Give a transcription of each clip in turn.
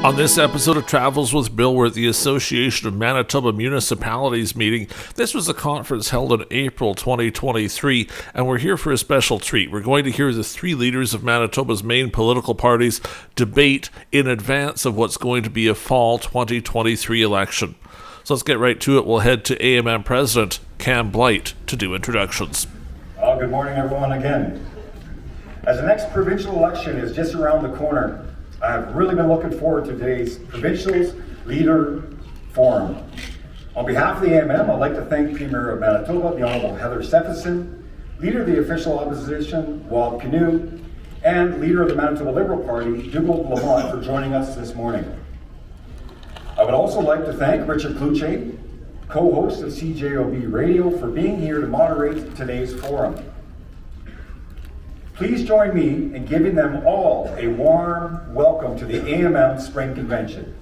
On this episode of Travels with Bill, we're at the Association of Manitoba Municipalities meeting. This was a conference held in April 2023, and we're here for a special treat. We're going to hear the three leaders of Manitoba's main political parties debate in advance of what's going to be a fall 2023 election. So let's get right to it. We'll head to AMM President Cam Blight to do introductions. Well, good morning, everyone, again. As the next provincial election is just around the corner, I have really been looking forward to today's Provincials Leader Forum. On behalf of the AMM, I'd like to thank Premier of Manitoba, the Honourable Heather Stefanson, Leader of the Official Opposition, Kinew, and Leader of the Manitoba Liberal Party, Dugald, Lamont, for joining us this morning. I would also like to thank Richard Kluche, co-host of CJOB Radio, for being here to moderate today's forum. Please join me in giving them all a warm welcome to the AMM Spring Convention.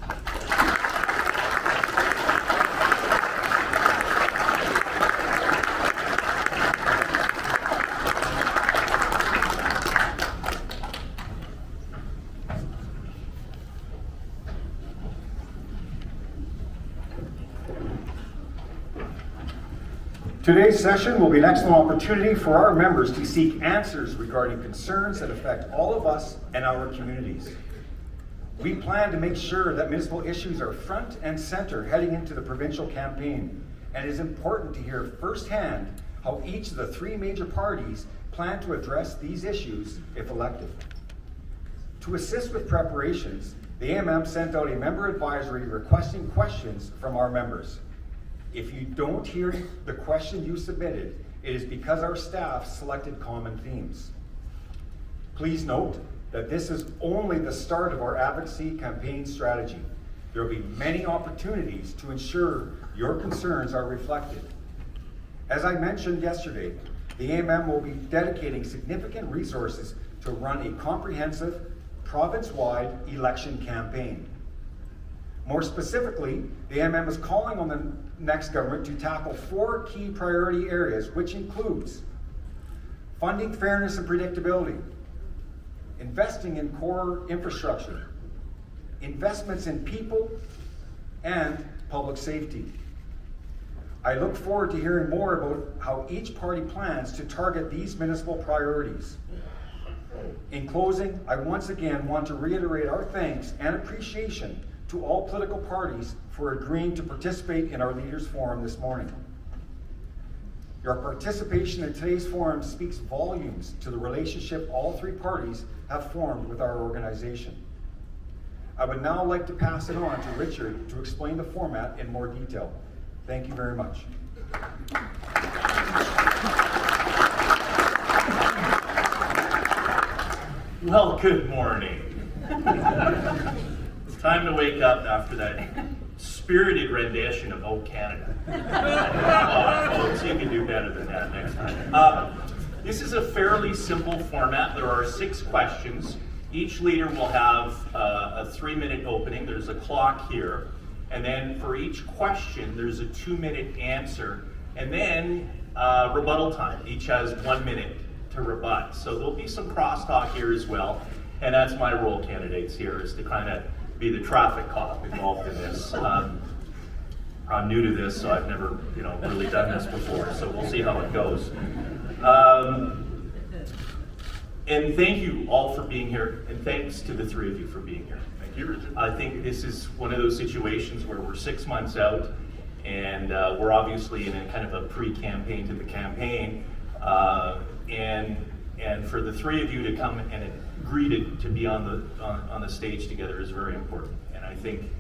Today's session will be an excellent opportunity for our members to seek answers regarding concerns that affect all of us and our communities. We plan to make sure that municipal issues are front and center heading into the provincial campaign, and it is important to hear firsthand how each of the three major parties plan to address these issues if elected. To assist with preparations, the AMM sent out a member advisory requesting questions from our members. If you don't hear the question you submitted, it is because our staff selected common themes. Please note that this is only the start of our advocacy campaign strategy. There will be many opportunities to ensure your concerns are reflected. As I mentioned yesterday, the AMM will be dedicating significant resources to run a comprehensive, province-wide election campaign. More specifically, the AMM is calling on the next government to tackle four key priority areas, which includes funding fairness and predictability, investing in core infrastructure, investments in people, and public safety. I look forward to hearing more about how each party plans to target these municipal priorities. In closing, I once again want to reiterate our thanks and appreciation to all political parties for agreeing to participate in our Leaders Forum this morning. Your participation in today's forum speaks volumes to the relationship all three parties have formed with our organization. I would now like to pass it on to Richard to explain the format in more detail. Thank you very much. Well, good morning. Time to wake up after that spirited rendition of "Oh Canada." Folks, you can do better than that next time. This is a fairly simple format. There are 6 questions. Each leader will have a 3-minute opening. There's a clock here. And then for each question, there's a 2-minute answer. And then rebuttal time. Each has 1 minute to rebut. So there'll be some crosstalk here as well. And that's my role, candidates, here, is to kind of be the traffic cop involved in this. I'm new to this, so I've never, really done this before. So we'll see how it goes. And thank you all for being here, and thanks to the three of you for being here. Thank you, Richard. I think this is one of those situations where we're 6 months out, and we're obviously in a kind of a pre-campaign to the campaign, and for the three of you to come and agree to be on the stage together is very important. And I think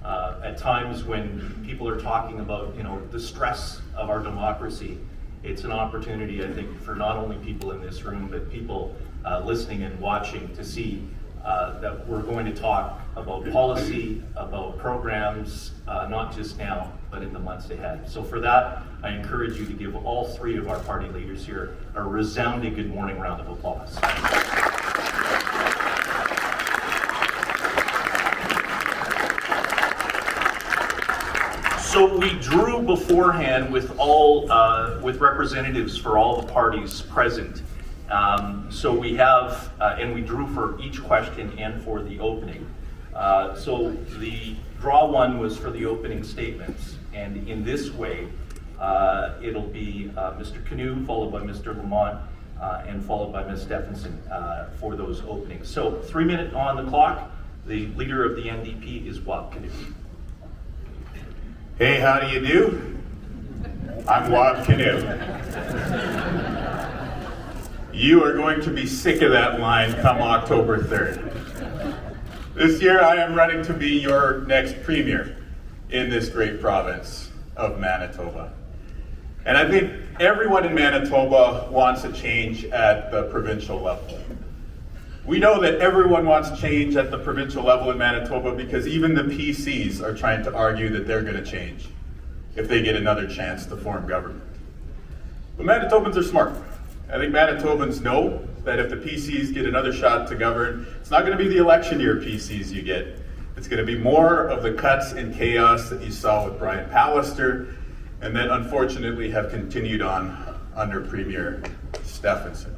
at times when people are talking about the stress of our democracy, it's an opportunity, I think, for not only people in this room but people listening and watching to see that we're going to talk about policy, about programs, not just now but in the months ahead. So for that, I encourage you to give all three of our party leaders here a resounding good morning round of applause. So we drew beforehand with with representatives for all the parties present. So we have, and we drew for each question and for the opening. So the draw one was for the opening statements, and in this way, it'll be Mr. Kinew, followed by Mr. Lamont, and followed by Ms. Stefanson for those openings. So 3 minutes on the clock. The leader of the NDP is Wab Kinew. Hey, how do you do? I'm Wab Kinew. You are going to be sick of that line come October 3rd. This year I am running to be your next premier in this great province of Manitoba. And I think everyone in Manitoba wants a change at the provincial level. We know that everyone wants change at the provincial level in Manitoba because even the PCs are trying to argue that they're going to change if they get another chance to form government. But Manitobans are smart. I think Manitobans know that if the PCs get another shot to govern, it's not going to be the election year PCs you get. It's going to be more of the cuts and chaos that you saw with Brian Pallister and that unfortunately have continued on under Premier Stefanson.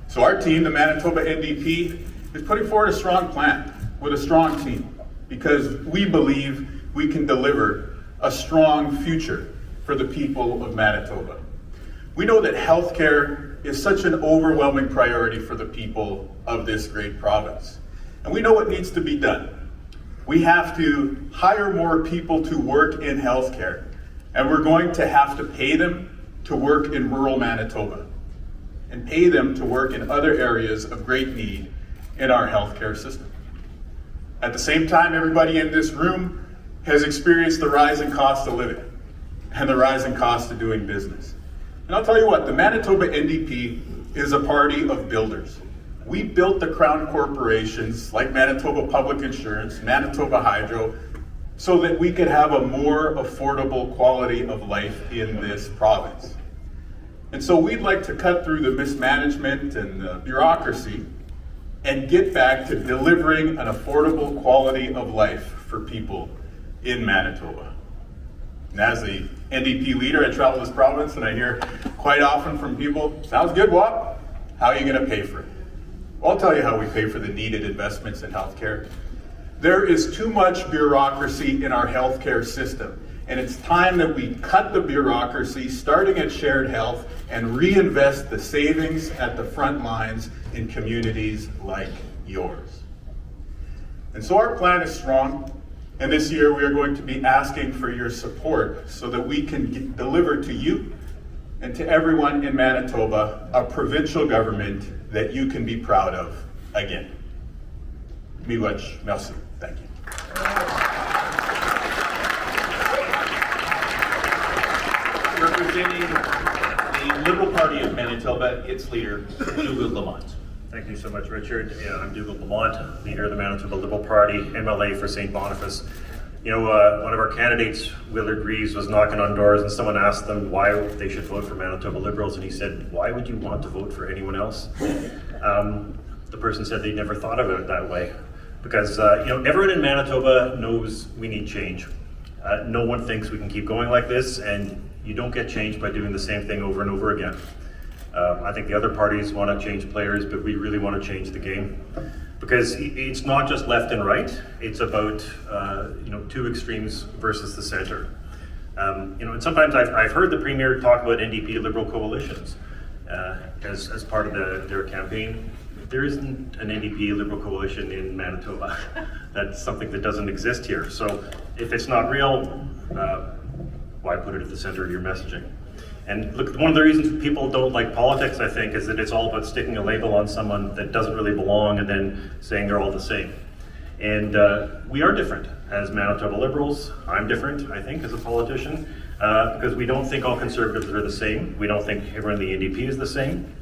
So our team, the Manitoba NDP, is putting forward a strong plan with a strong team because we believe we can deliver a strong future for the people of Manitoba. We know that healthcare is such an overwhelming priority for the people of this great province. And we know what needs to be done. We have to hire more people to work in healthcare, and we're going to have to pay them to work in rural Manitoba and pay them to work in other areas of great need in our healthcare system. At the same time, everybody in this room has experienced the rising cost of living and the rising cost of doing business. And I'll tell you what, the Manitoba NDP is a party of builders. We built the crown corporations like Manitoba Public Insurance, Manitoba Hydro, so that we could have a more affordable quality of life in this province. And so we'd like to cut through the mismanagement and the bureaucracy and get back to delivering an affordable quality of life for people in Manitoba. And as the NDP leader, I travel this province and I hear quite often from people, sounds good, Wap, how are you going to pay for it? Well, I'll tell you how we pay for the needed investments in healthcare. There is too much bureaucracy in our healthcare system, and it's time that we cut the bureaucracy, starting at shared health, and reinvest the savings at the front lines in communities like yours. And so our plan is strong, and this year we are going to be asking for your support so that we can deliver to you and to everyone in Manitoba a provincial government that you can be proud of again. Miigwech, merci. Thank you. Representing the Liberal Party of Manitoba, its leader, Dugald Lamont. Thank you so much, Richard. Yeah, I'm Dugald Lamont, leader of the Manitoba Liberal Party, MLA for St. Boniface. You know, one of our candidates, Willard Reeves, was knocking on doors and someone asked them why they should vote for Manitoba Liberals, and he said, "Why would you want to vote for anyone else?" The person said they never thought of it that way. Because, you know, everyone in Manitoba knows we need change. No one thinks we can keep going like this, and you don't get change by doing the same thing over and over again. I think the other parties want to change players, but we really want to change the game. Because it's not just left and right, it's about you know, two extremes versus the center. You know, and sometimes I've heard the Premier talk about NDP Liberal coalitions as part of their campaign. There isn't an NDP Liberal coalition in Manitoba. That's something that doesn't exist here. So if it's not real, why put it at the center of your messaging? And look, one of the reasons people don't like politics, I think, is that it's all about sticking a label on someone that doesn't really belong and then saying they're all the same. And we are different as Manitoba Liberals. I'm different, I think, as a politician, because we don't think all Conservatives are the same. We don't think everyone in the NDP is the same.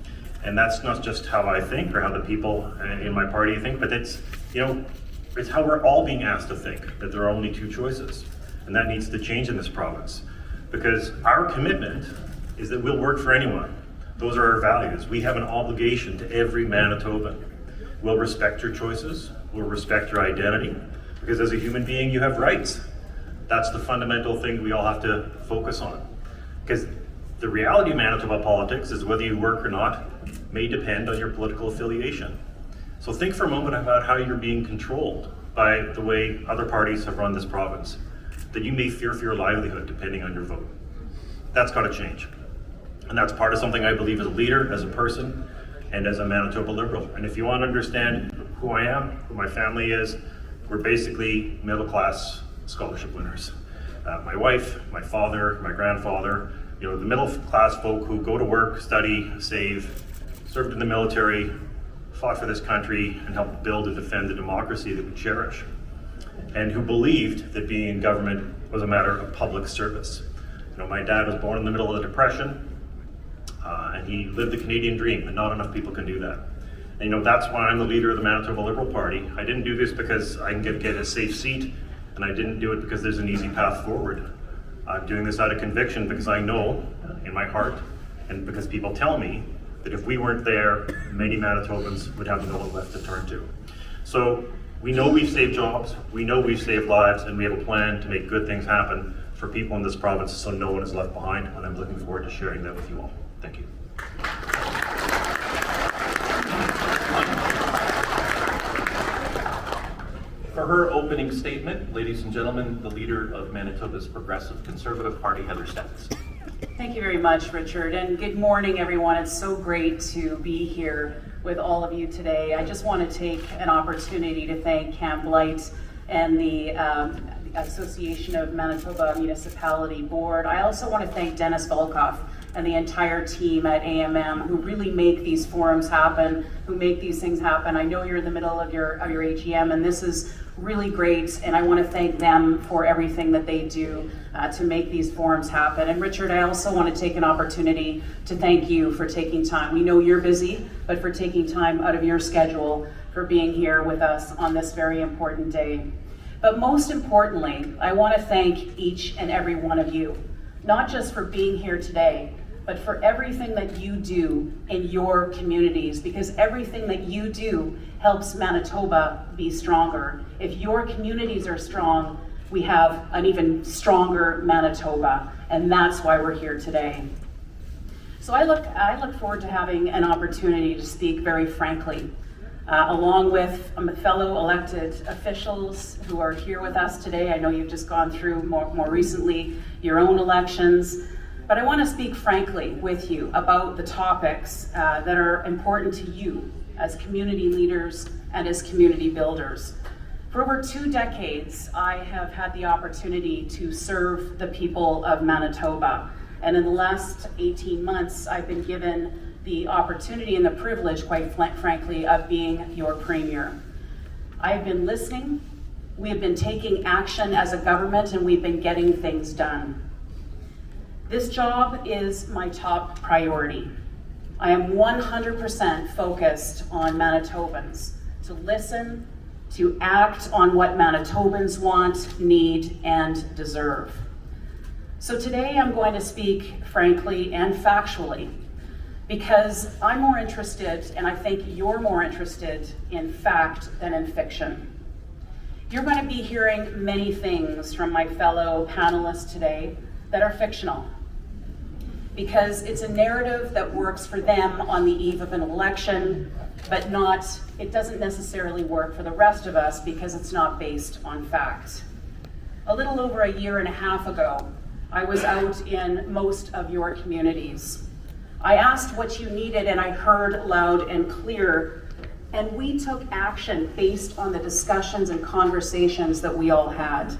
And that's not just how I think or how the people in my party think, but it's, you know, it's how we're all being asked to think, that there are only two choices. And that needs to change in this province. Because our commitment is that we'll work for anyone. Those are our values. We have an obligation to every Manitoban. We'll respect your choices. We'll respect your identity. Because as a human being, you have rights. That's the fundamental thing we all have to focus on. Because the reality of Manitoba politics is whether you work or not may depend on your political affiliation. So think for a moment about how you're being controlled by the way other parties have run this province, that you may fear for your livelihood depending on your vote. That's got to change. And that's part of something I believe as a leader, as a person, and as a Manitoba Liberal. And if you want to understand who I am, who my family is, we're basically middle-class scholarship winners. My wife, my father, my grandfather, the middle-class folk who go to work, study, save, served in the military, fought for this country, and helped build and defend the democracy that we cherish, and who believed that being in government was a matter of public service. My dad was born in the middle of the Depression, and he lived the Canadian dream, and not enough people can do that. And that's why I'm the leader of the Manitoba Liberal Party. I didn't do this because I can get a safe seat, and I didn't do it because there's an easy path forward. I'm doing this out of conviction because I know in my heart, and because people tell me, that if we weren't there, many Manitobans would have no one left to turn to. So we know we've saved jobs, we know we've saved lives, and we have a plan to make good things happen for people in this province so no one is left behind, and I'm looking forward to sharing that with you all. Thank you. For her opening statement, ladies and gentlemen, the leader of Manitoba's Progressive Conservative Party, Heather Stefanson. Thank you very much, Richard, and good morning, everyone. It's so great to be here with all of you today. I just want to take an opportunity to thank Camp Light and the Association of Manitoba Municipality Board. I also want to thank Dennis Volkoff and the entire team at AMM who really make these forums happen, who make these things happen. I know you're in the middle of your AGM, and this is really great, and I want to thank them for everything that they do to make these forums happen. And Richard, I also want to take an opportunity to thank you for taking time. We know you're busy, but for taking time out of your schedule for being here with us on this very important day. But most importantly, I want to thank each and every one of you, not just for being here today, but for everything that you do in your communities, because everything that you do helps Manitoba be stronger. If your communities are strong, we have an even stronger Manitoba, and that's why we're here today. So I look forward to having an opportunity to speak very frankly, along with fellow elected officials who are here with us today. I know you've just gone through more recently your own elections, but I want to speak frankly with you about the topics that are important to you as community leaders and as community builders. For over 2 decades, I have had the opportunity to serve the people of Manitoba. And in the last 18 months, I've been given the opportunity and the privilege, quite frankly, of being your premier. I've been listening, we have been taking action as a government, and we've been getting things done. This job is my top priority. I am 100% focused on Manitobans, to listen, to act on what Manitobans want, need, and deserve. So today I'm going to speak frankly and factually, because I'm more interested, and I think you're more interested in fact than in fiction. You're going to be hearing many things from my fellow panelists today that are fictional, because it's a narrative that works for them on the eve of an election, but it doesn't necessarily work for the rest of us because it's not based on fact. A little over a year and a half ago, I was out in most of your communities. I asked what you needed, and I heard loud and clear, and we took action based on the discussions and conversations that we all had.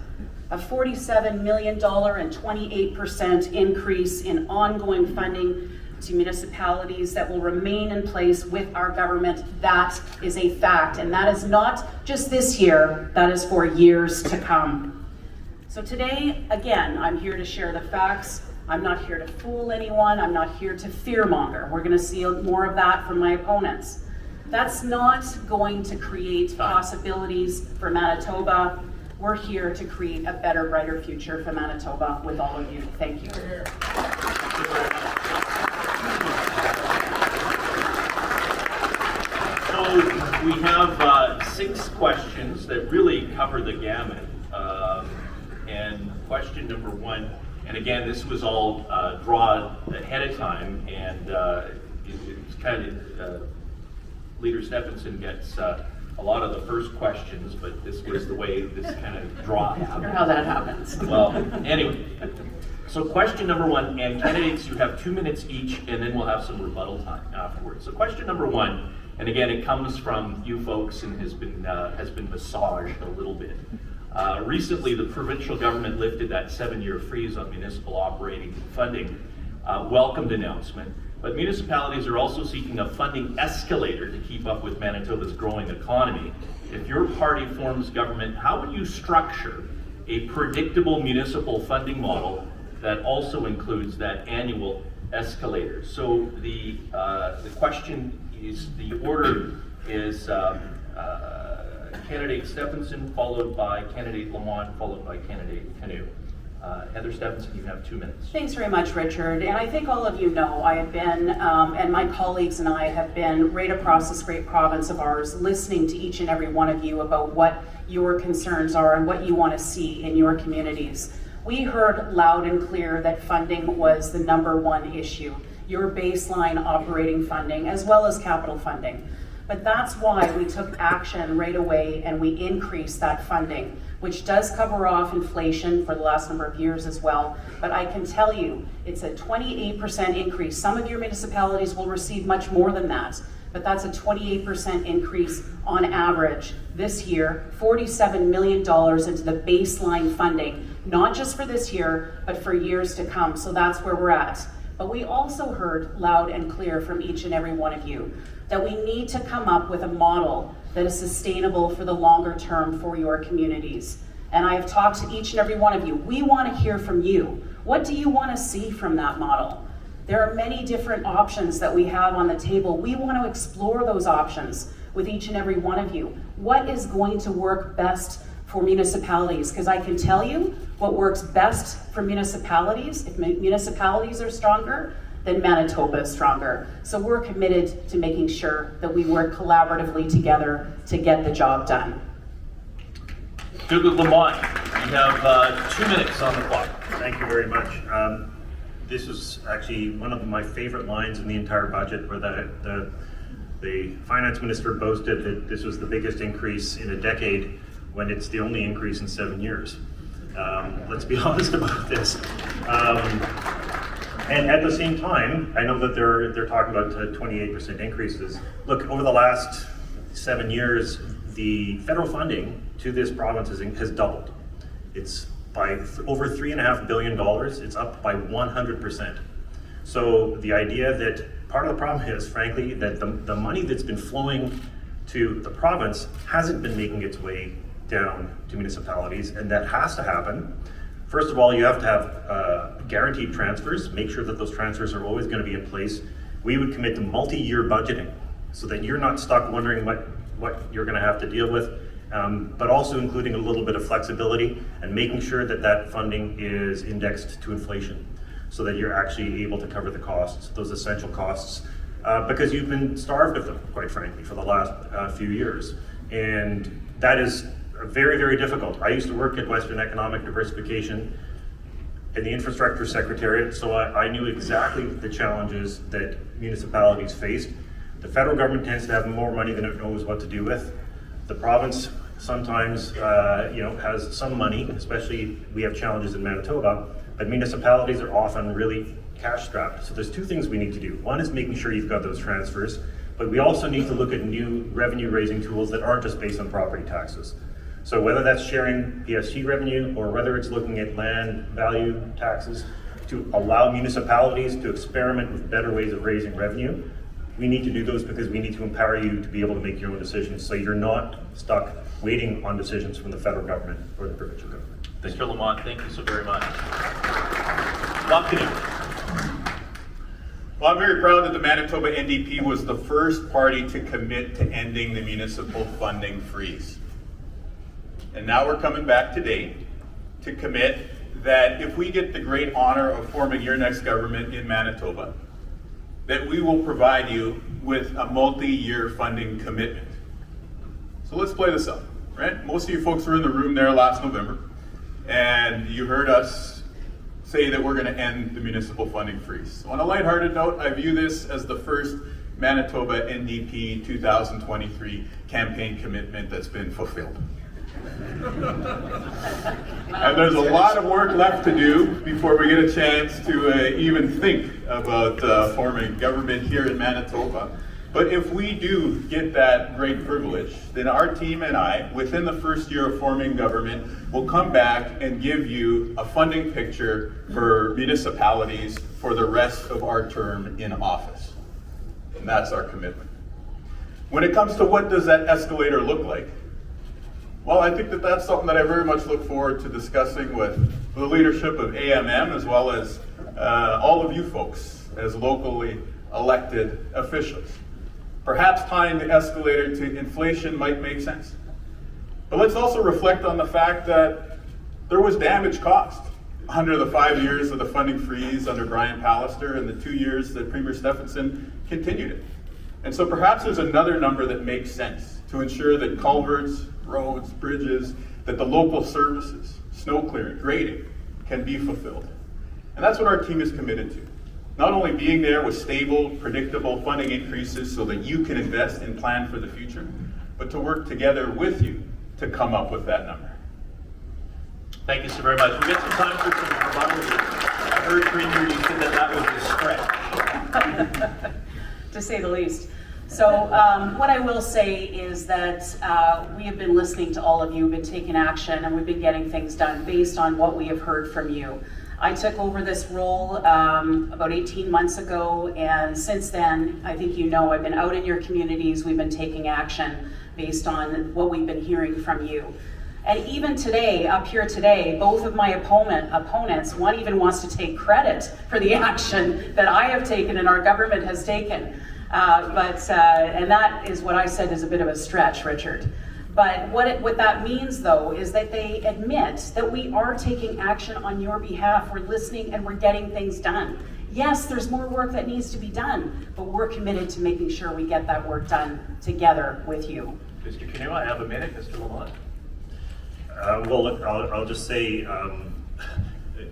A $47 million and 28% increase in ongoing funding to municipalities that will remain in place with our government. That is a fact, and that is not just this year, that is for years to come. So today, again, I'm here to share the facts. I'm not here to fool anyone. I'm not here to fearmonger. We're going to see more of that from my opponents. That's not going to create possibilities for Manitoba. We're here to create a better, brighter future for Manitoba with all of you. Thank you. So we have 6 questions that really cover the gamut. And question number 1, and again, this was all drawn ahead of time, and it's kind of Leader Stefanson gets a lot of the first questions, but this was the way this kind of draw I wonder happened. how that happens. Well, anyway, so question number one, and candidates, you have 2 minutes each, and then we'll have some rebuttal time afterwards. So question number one, and again, it comes from you folks and has been massaged a little bit. Recently, the provincial government lifted that 7-year freeze on municipal operating funding. Welcomed announcement. But municipalities are also seeking a funding escalator to keep up with Manitoba's growing economy. If your party forms government, how would you structure a predictable municipal funding model that also includes that annual escalator? So the question is, the order is candidate Stefanson, followed by candidate Lamont, followed by candidate Kinew. Heather Stefanson, you have 2 minutes. Thanks very much, Richard. And I think all of you know I have been, and my colleagues and I have been right across this great province of ours, listening to each and every one of you about what your concerns are and what you want to see in your communities. We heard loud and clear that funding was the #1 issue, your baseline operating funding as well as capital funding. But that's why we took action right away and we increased that funding, which does cover off inflation for the last number of years as well. But I can tell you, it's a 28% increase. Some of your municipalities will receive much more than that, but that's a 28% increase on average this year, $47 million into the baseline funding, not just for this year, but for years to come. So that's where we're at. But we also heard loud and clear from each and every one of you that we need to come up with a model that is sustainable for the longer term for your communities. And I have talked to each and every one of you. We want to hear from you. What do you want to see from that model? There are many different options that we have on the table. We want to explore those options with each and every one of you. What is going to work best for municipalities? Because I can tell you what works best for municipalities. If municipalities are stronger, then Manitoba is stronger. So we're committed to making sure that we work collaboratively together to get the job done. Dugald, Lamont, you have 2 minutes on the clock. Thank you very much. This is actually one of my favorite lines in the entire budget, where the finance minister boasted that this was the biggest increase in a decade when it's the only increase in 7 years. Let's be honest about this. And at the same time, I know that they're talking about 28% increases. Look, over the last 7 years, the federal funding to this province has doubled. It's by over $3.5 billion. It's up by 100%. So the idea that part of the problem is, frankly, that the money that's been flowing to the province hasn't been making its way down to municipalities, and that has to happen. First of all, you have to have guaranteed transfers, make sure that those transfers are always going to be in place. We would commit to multi-year budgeting so that you're not stuck wondering what you're going to have to deal with, but also including a little bit of flexibility and making sure that that funding is indexed to inflation so that you're actually able to cover the costs, those essential costs, because you've been starved of them, quite frankly, for the last few years. And that is very, very difficult. I used to work at Western Economic Diversification in the Infrastructure Secretariat, so I knew exactly the challenges that municipalities faced. The federal government tends to have more money than it knows what to do with. The province sometimes has some money, especially we have challenges in Manitoba, but municipalities are often really cash strapped. So there's two things we need to do. One is making sure you've got those transfers, but we also need to look at new revenue raising tools that aren't just based on property taxes. So whether that's sharing PSG revenue or whether it's looking at land value taxes to allow municipalities to experiment with better ways of raising revenue, we need to do those because we need to empower you to be able to make your own decisions so you're not stuck waiting on decisions from the federal government or the provincial government. Mr. Lamont, thank you so very much. Bob Kinew. Well, I'm very proud that the Manitoba NDP was the first party to commit to ending the municipal funding freeze. And now we're coming back today to commit that if we get the great honor of forming your next government in Manitoba, that we will provide you with a multi-year funding commitment. So let's play this up, right? Most of you folks were in the room there last November, and you heard us say that we're going to end the municipal funding freeze. So on a lighthearted note, I view this as the first Manitoba NDP 2023 campaign commitment that's been fulfilled. And there's a lot of work left to do before we get a chance to even think about forming government here in Manitoba. But if we do get that great privilege, then our team and I, within the first year of forming government, will come back and give you a funding picture for municipalities for the rest of our term in office. And that's our commitment. When it comes to what does that escalator look like, well, I think that that's something that I very much look forward to discussing with the leadership of AMM as well as all of you folks as locally elected officials. Perhaps tying the escalator to inflation might make sense. But let's also reflect on the fact that there was damage caused under the 5 years of the funding freeze under Brian Pallister and the 2 years that Premier Stefanson continued it. And so perhaps there's another number that makes sense to ensure that culverts, roads, bridges, that the local services, snow clearing, grading, can be fulfilled. And that's what our team is committed to. Not only being there with stable, predictable funding increases so that you can invest and plan for the future, but to work together with you to come up with that number. Thank you so very much. We've got some time for some rebuttals. I heard, Premier, you said that was a stretch. To say the least. So what I will say is that we have been listening to all of you, been taking action, and we've been getting things done based on what we have heard from you. I took over this role about 18 months ago, and since then, I think you know, I've been out in your communities, we've been taking action based on what we've been hearing from you. And even today, up here today, both of my opponents, one even wants to take credit for the action that I have taken and our government has taken. And that is what I said is a bit of a stretch, Richard. But what that means, though, is that they admit that we are taking action on your behalf. We're listening and we're getting things done. Yes, there's more work that needs to be done, but we're committed to making sure we get that work done together with you. Mr. Kinew, I have a minute. Mr. Lamont. Well, look, I'll just say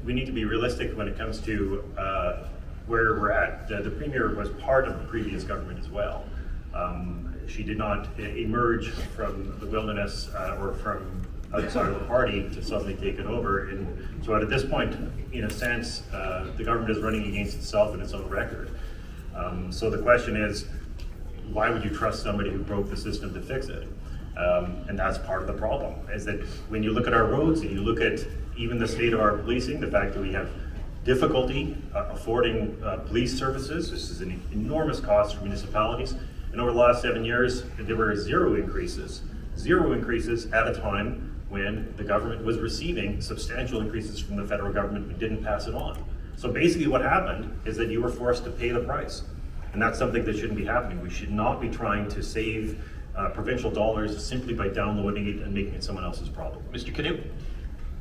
we need to be realistic when it comes to where we're at. The Premier was part of the previous government as well. She did not emerge from the wilderness or from outside of the party to suddenly take it over. And so at this point, in a sense, the government is running against itself and its own record. So the question is, why would you trust somebody who broke the system to fix it? And that's part of the problem, is that when you look at our roads and you look at even the state of our policing, the fact that we have difficulty affording police services, this is an enormous cost for municipalities. And over the last 7 years, there were zero increases at a time when the government was receiving substantial increases from the federal government but didn't pass it on. So basically what happened is that you were forced to pay the price. And that's something that shouldn't be happening. We should not be trying to save provincial dollars simply by downloading it and making it someone else's problem. Mr. Kinew.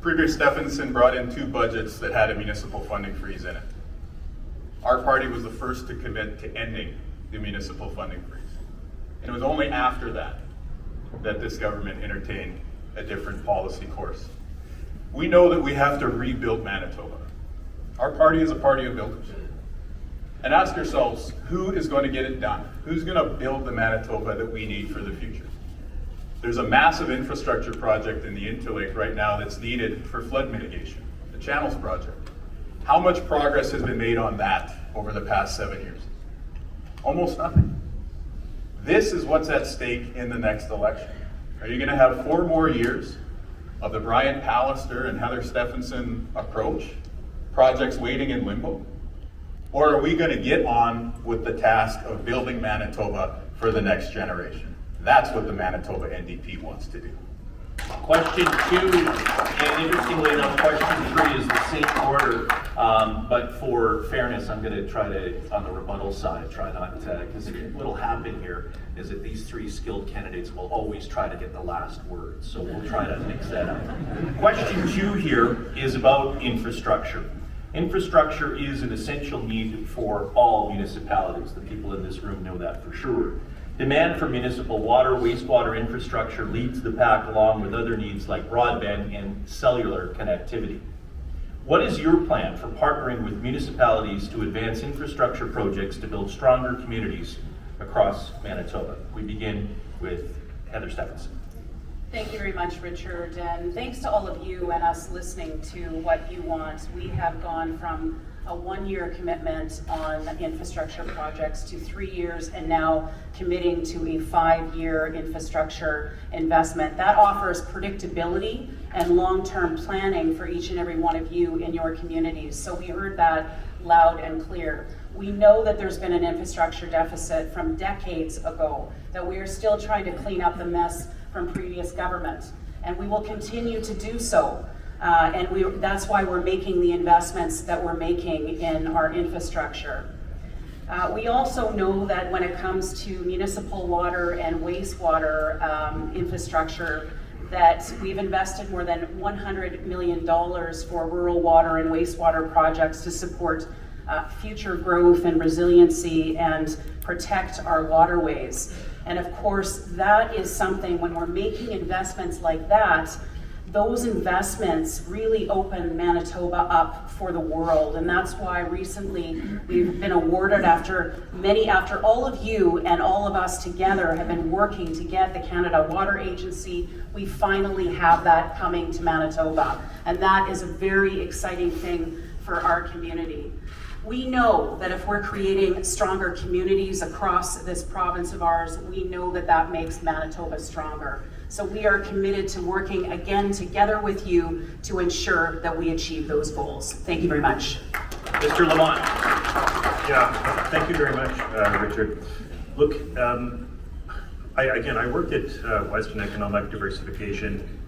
Premier Stefanson brought in 2 budgets that had a municipal funding freeze in it. Our party was the first to commit to ending the municipal funding freeze. And it was only after that that this government entertained a different policy course. We know that we have to rebuild Manitoba. Our party is a party of builders. And ask yourselves, who is going to get it done? Who's going to build the Manitoba that we need for the future? There's a massive infrastructure project in the Interlake right now that's needed for flood mitigation, the Channels Project. How much progress has been made on that over the past 7 years? Almost nothing. This is what's at stake in the next election. Are you going to have 4 more years of the Brian Pallister and Heather Stefanson approach, projects waiting in limbo? Or are we going to get on with the task of building Manitoba for the next generation? That's what the Manitoba NDP wants to do. Question 2, and interestingly enough, question 3 is the same order, but for fairness, I'm going to try to, on the rebuttal side, try not to, because what'll happen here is that these 3 skilled candidates will always try to get the last word, so we'll try to mix that up. Question 2 here is about infrastructure. Infrastructure is an essential need for all municipalities. The people in this room know that for sure. Demand for municipal water, wastewater infrastructure leads the pack along with other needs like broadband and cellular connectivity. What is your plan for partnering with municipalities to advance infrastructure projects to build stronger communities across Manitoba. We begin with Heather Stefanson. Thank you very much, Richard, and thanks to all of you and us listening to what you want. We have gone from a 1-year commitment on infrastructure projects to 3 years, and now committing to a 5-year infrastructure investment. That offers predictability and long-term planning for each and every one of you in your communities. So we heard that loud and clear. We know that there's been an infrastructure deficit from decades ago, that we are still trying to clean up the mess from previous government, and we will continue to do so. That's why we're making the investments that we're making in our infrastructure. We also know that when it comes to municipal water and wastewater infrastructure, that we've invested more than $100 million for rural water and wastewater projects to support future growth and resiliency and protect our waterways. And of course, that is something, when we're making investments like that, those investments really open Manitoba up for the world. And that's why recently we've been awarded, after all of you and all of us together have been working to get the Canada Water Agency, we finally have that coming to Manitoba. And that is a very exciting thing for our community. We know that if we're creating stronger communities across this province of ours, we know that that makes Manitoba stronger. So we are committed to working again together with you to ensure that we achieve those goals. Thank you very much. Mr. Lamont. Yeah, thank you very much, Richard. Look, I worked at Western Economic Diversification.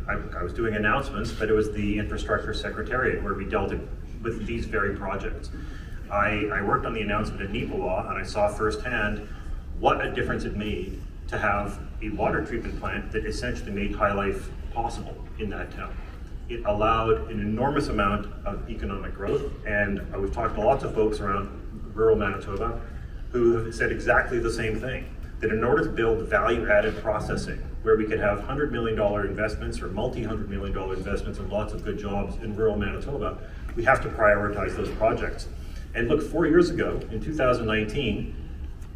I was doing announcements, but it was the Infrastructure Secretariat where we dealt with these very projects. I worked on the announcement at Nipawa, and I saw firsthand what a difference it made to have a water treatment plant that essentially made high life possible in that town. It allowed an enormous amount of economic growth, and we've talked to lots of folks around rural Manitoba who have said exactly the same thing, that in order to build value-added processing, where we could have $100 million investments or multi-$100 million investments and lots of good jobs in rural Manitoba, we have to prioritize those projects. And look, 4 years ago, in 2019,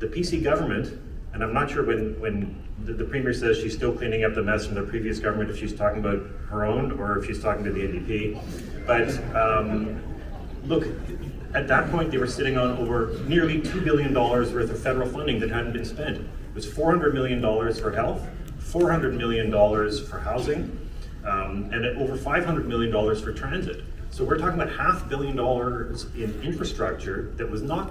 the PC government, and I'm not sure when the Premier says she's still cleaning up the mess from the previous government, if she's talking about her own or if she's talking to the NDP. But look, at that point they were sitting on over nearly $2 billion worth of federal funding that hadn't been spent. It was $400 million for health, $400 million for housing, and over $500 million for transit. So we're talking about $500 million in infrastructure that was not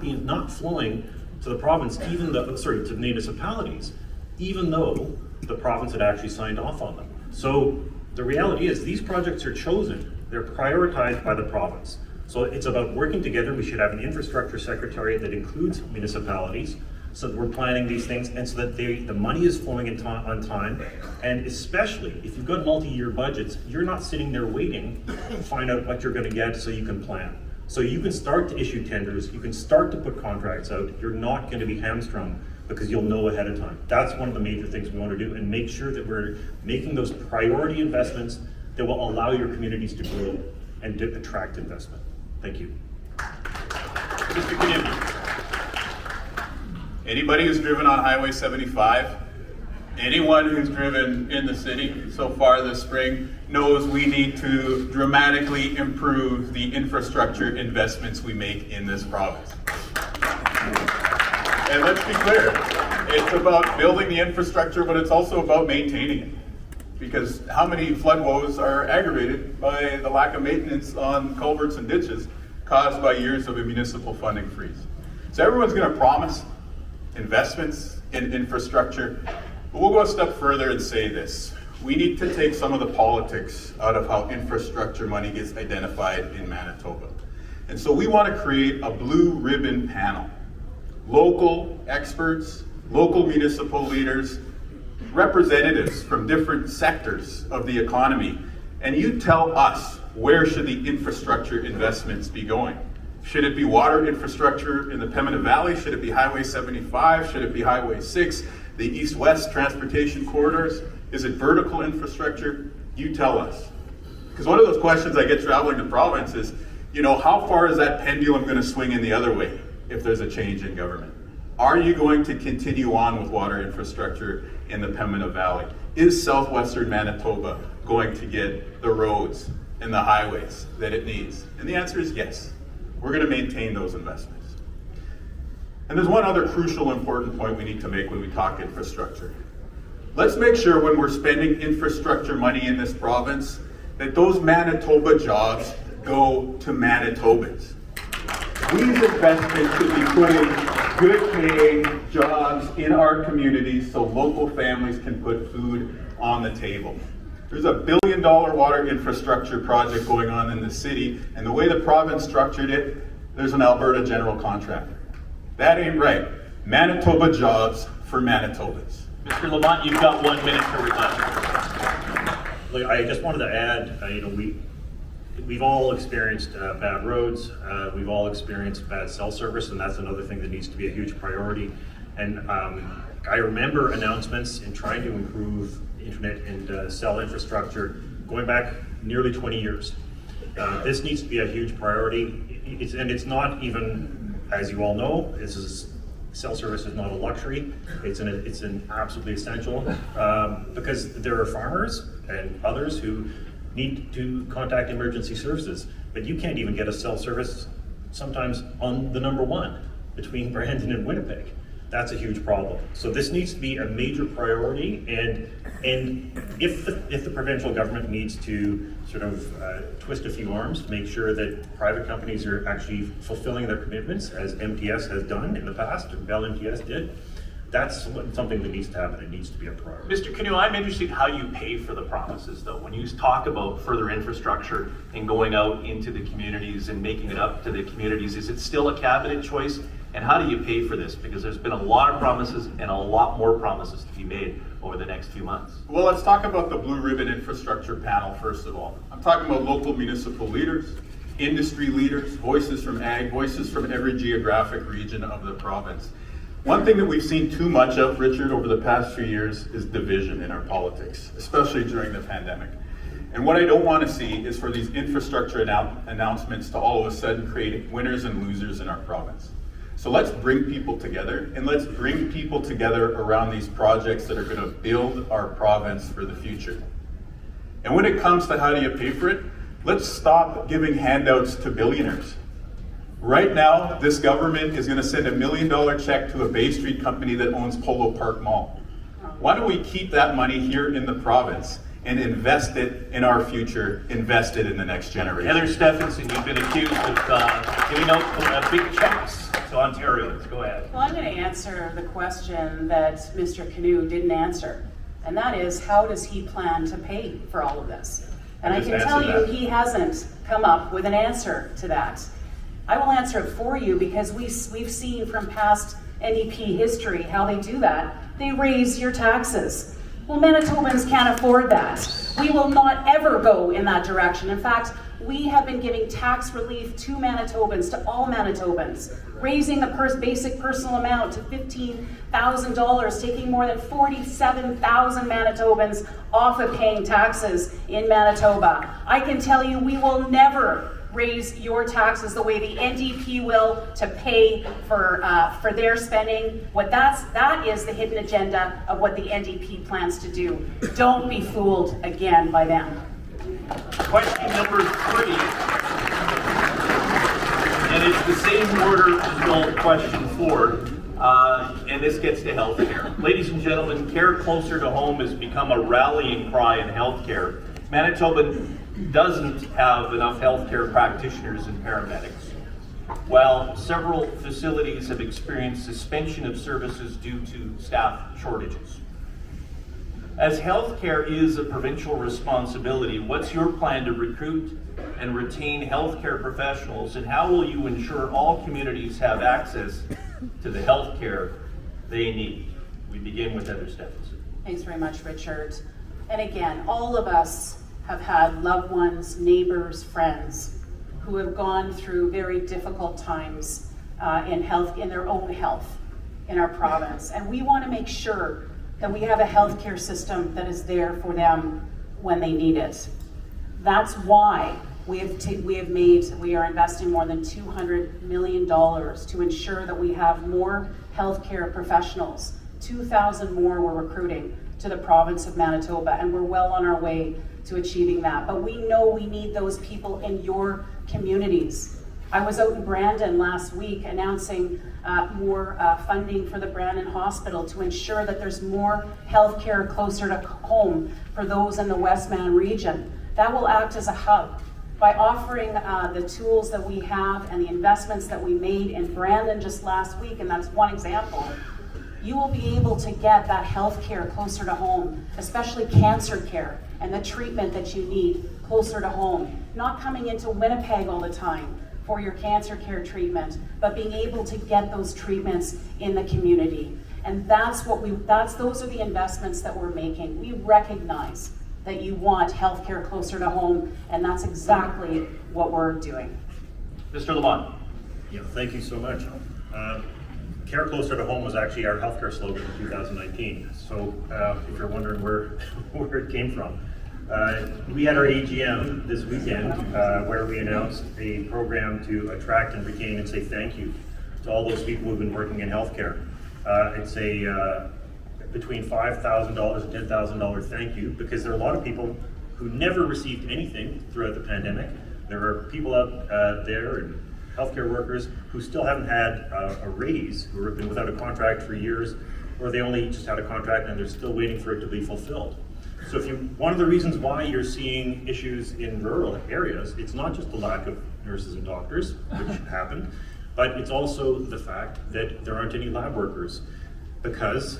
flowing to the province, to municipalities, even though the province had actually signed off on them. So the reality is these projects are chosen, they're prioritized by the province. So it's about working together. We should have an infrastructure secretariat that includes municipalities, so that we're planning these things and so that the money is flowing on time. And especially if you've got multi-year budgets, you're not sitting there waiting to find out what you're going to get so you can plan. So you can start to issue tenders, you can start to put contracts out. You're not going to be hamstrung because you'll know ahead of time. That's one of the major things we want to do, and make sure that we're making those priority investments that will allow your communities to grow and to attract investment. Thank you. Mr. Kinew. Anybody who's driven on Highway 75, anyone who's driven in the city so far this spring knows we need to dramatically improve the infrastructure investments we make in this province. And let's be clear, it's about building the infrastructure, but it's also about maintaining it. Because how many flood woes are aggravated by the lack of maintenance on culverts and ditches caused by years of a municipal funding freeze? So everyone's going to promise investments in infrastructure, but we'll go a step further and say this. We need to take some of the politics out of how infrastructure money gets identified in Manitoba. And so we want to create a blue ribbon panel. Local experts, local municipal leaders, representatives from different sectors of the economy, and you tell us, where should the infrastructure investments be going? Should it be water infrastructure in the Pembina Valley? Should it be Highway 75? Should it be Highway 6? The east-west transportation corridors? Is it vertical infrastructure? You tell us. Because one of those questions I get traveling the province is, how far is that pendulum going to swing in the other way if there's a change in government? Are you going to continue on with water infrastructure in the Pembina Valley? Is southwestern Manitoba going to get the roads and the highways that it needs? And the answer is yes. We're going to maintain those investments. And there's one other crucial important point we need to make when we talk infrastructure. Let's make sure when we're spending infrastructure money in this province that those Manitoba jobs go to Manitobans. These investments should be putting good paying jobs in our communities so local families can put food on the table. There's a $1 billion water infrastructure project going on in the city, and the way the province structured it, there's an Alberta general contractor. That ain't right. Manitoba jobs for Manitobans. Mr. Lamont, you've got 1 minute to rebut. Look, I just wanted to add, we've all experienced bad roads, we've all experienced bad cell service, and that's another thing that needs to be a huge priority. And I remember announcements in trying to improve internet and cell infrastructure going back nearly 20 years. This needs to be a huge priority. It's not even, as you all know, cell service is not a luxury. It's an absolutely essential because there are farmers and others who need to contact emergency services, but you can't even get a cell service sometimes on the number 1 between Brandon and Winnipeg. That's a huge problem. So this needs to be a major priority, and if the provincial government needs to sort of twist a few arms to make sure that private companies are actually fulfilling their commitments, as MTS has done in the past, or Bell MTS did, that's something that needs to happen. It needs to be a priority. Mr. Kinew, I'm interested in how you pay for the promises, though. When you talk about further infrastructure and going out into the communities and making it up to the communities, is it still a cabinet choice? And how do you pay for this? Because there's been a lot of promises and a lot more promises to be made over the next few months. Well, let's talk about the Blue Ribbon Infrastructure Panel first of all. I'm talking about local municipal leaders, industry leaders, voices from ag, voices from every geographic region of the province. One thing that we've seen too much of, Richard, over the past few years is division in our politics, especially during the pandemic. And what I don't want to see is for these infrastructure announcements to all of a sudden create winners and losers in our province. So let's bring people together, and let's bring people together around these projects that are going to build our province for the future. And when it comes to how do you pay for it, let's stop giving handouts to billionaires. Right now, this government is going to send $1 million check to a Bay Street company that owns Polo Park Mall. Why don't we keep that money here in the province and invest it in our future, invest it in the next generation? Heather Stefanson, you've been accused of giving out big checks to Ontarians. Go ahead. Well, I'm going to answer the question that Mr. Kinew didn't answer, and that is, how does he plan to pay for all of this? And I can tell you, he hasn't come up with an answer to that. I will answer it for you because we've seen from past NDP history how they do that. They raise your taxes. Well, Manitobans can't afford that. We will not ever go in that direction. In fact, we have been giving tax relief to Manitobans, to all Manitobans, raising the basic personal amount to $15,000, taking more than 47,000 Manitobans off of paying taxes in Manitoba. I can tell you we will never raise your taxes the way the NDP will to pay for their spending. That is the hidden agenda of what the NDP plans to do. Don't be fooled again by them. Question number 3, and it's the same order as well question 4, and this gets to healthcare. Ladies and gentlemen, care closer to home has become a rallying cry in healthcare. Manitoba doesn't have enough healthcare practitioners and paramedics, while several facilities have experienced suspension of services due to staff shortages. As healthcare is a provincial responsibility, what's your plan to recruit and retain healthcare professionals, and how will you ensure all communities have access to the healthcare they need? We begin with Heather Stefanson. Thanks very much, Richard. And again, all of us have had loved ones, neighbors, friends who have gone through very difficult times in their own health in our province. And we want to make sure that we have a healthcare system that is there for them when they need it. That's why We are investing more than $200 million to ensure that we have more healthcare professionals. 2,000 more we're recruiting to the province of Manitoba, and we're well on our way to achieving that. But we know we need those people in your communities. I was out in Brandon last week announcing more funding for the Brandon Hospital to ensure that there's more healthcare closer to home for those in the Westman region. That will act as a hub. By offering the tools that we have and the investments that we made in Brandon just last week, and that's one example, you will be able to get that health care closer to home, especially cancer care and the treatment that you need closer to home. Not coming into Winnipeg all the time for your cancer care treatment, but being able to get those treatments in the community. And those are the investments that we're making. We recognize that you want healthcare closer to home, and that's exactly what we're doing. Mr. Lamont. Yeah, thank you so much. Care closer to home was actually our healthcare slogan in 2019. So if you're wondering where it came from, we had our AGM this weekend where we announced a program to attract and retain and say thank you to all those people who've been working in healthcare. It's a between $5,000 and $10,000 thank you, because there are a lot of people who never received anything throughout the pandemic. There are people out there and healthcare workers who still haven't had a raise, who have been without a contract for years, or they only just had a contract and they're still waiting for it to be fulfilled. So one of the reasons why you're seeing issues in rural areas, it's not just the lack of nurses and doctors, which happened, but it's also the fact that there aren't any lab workers, because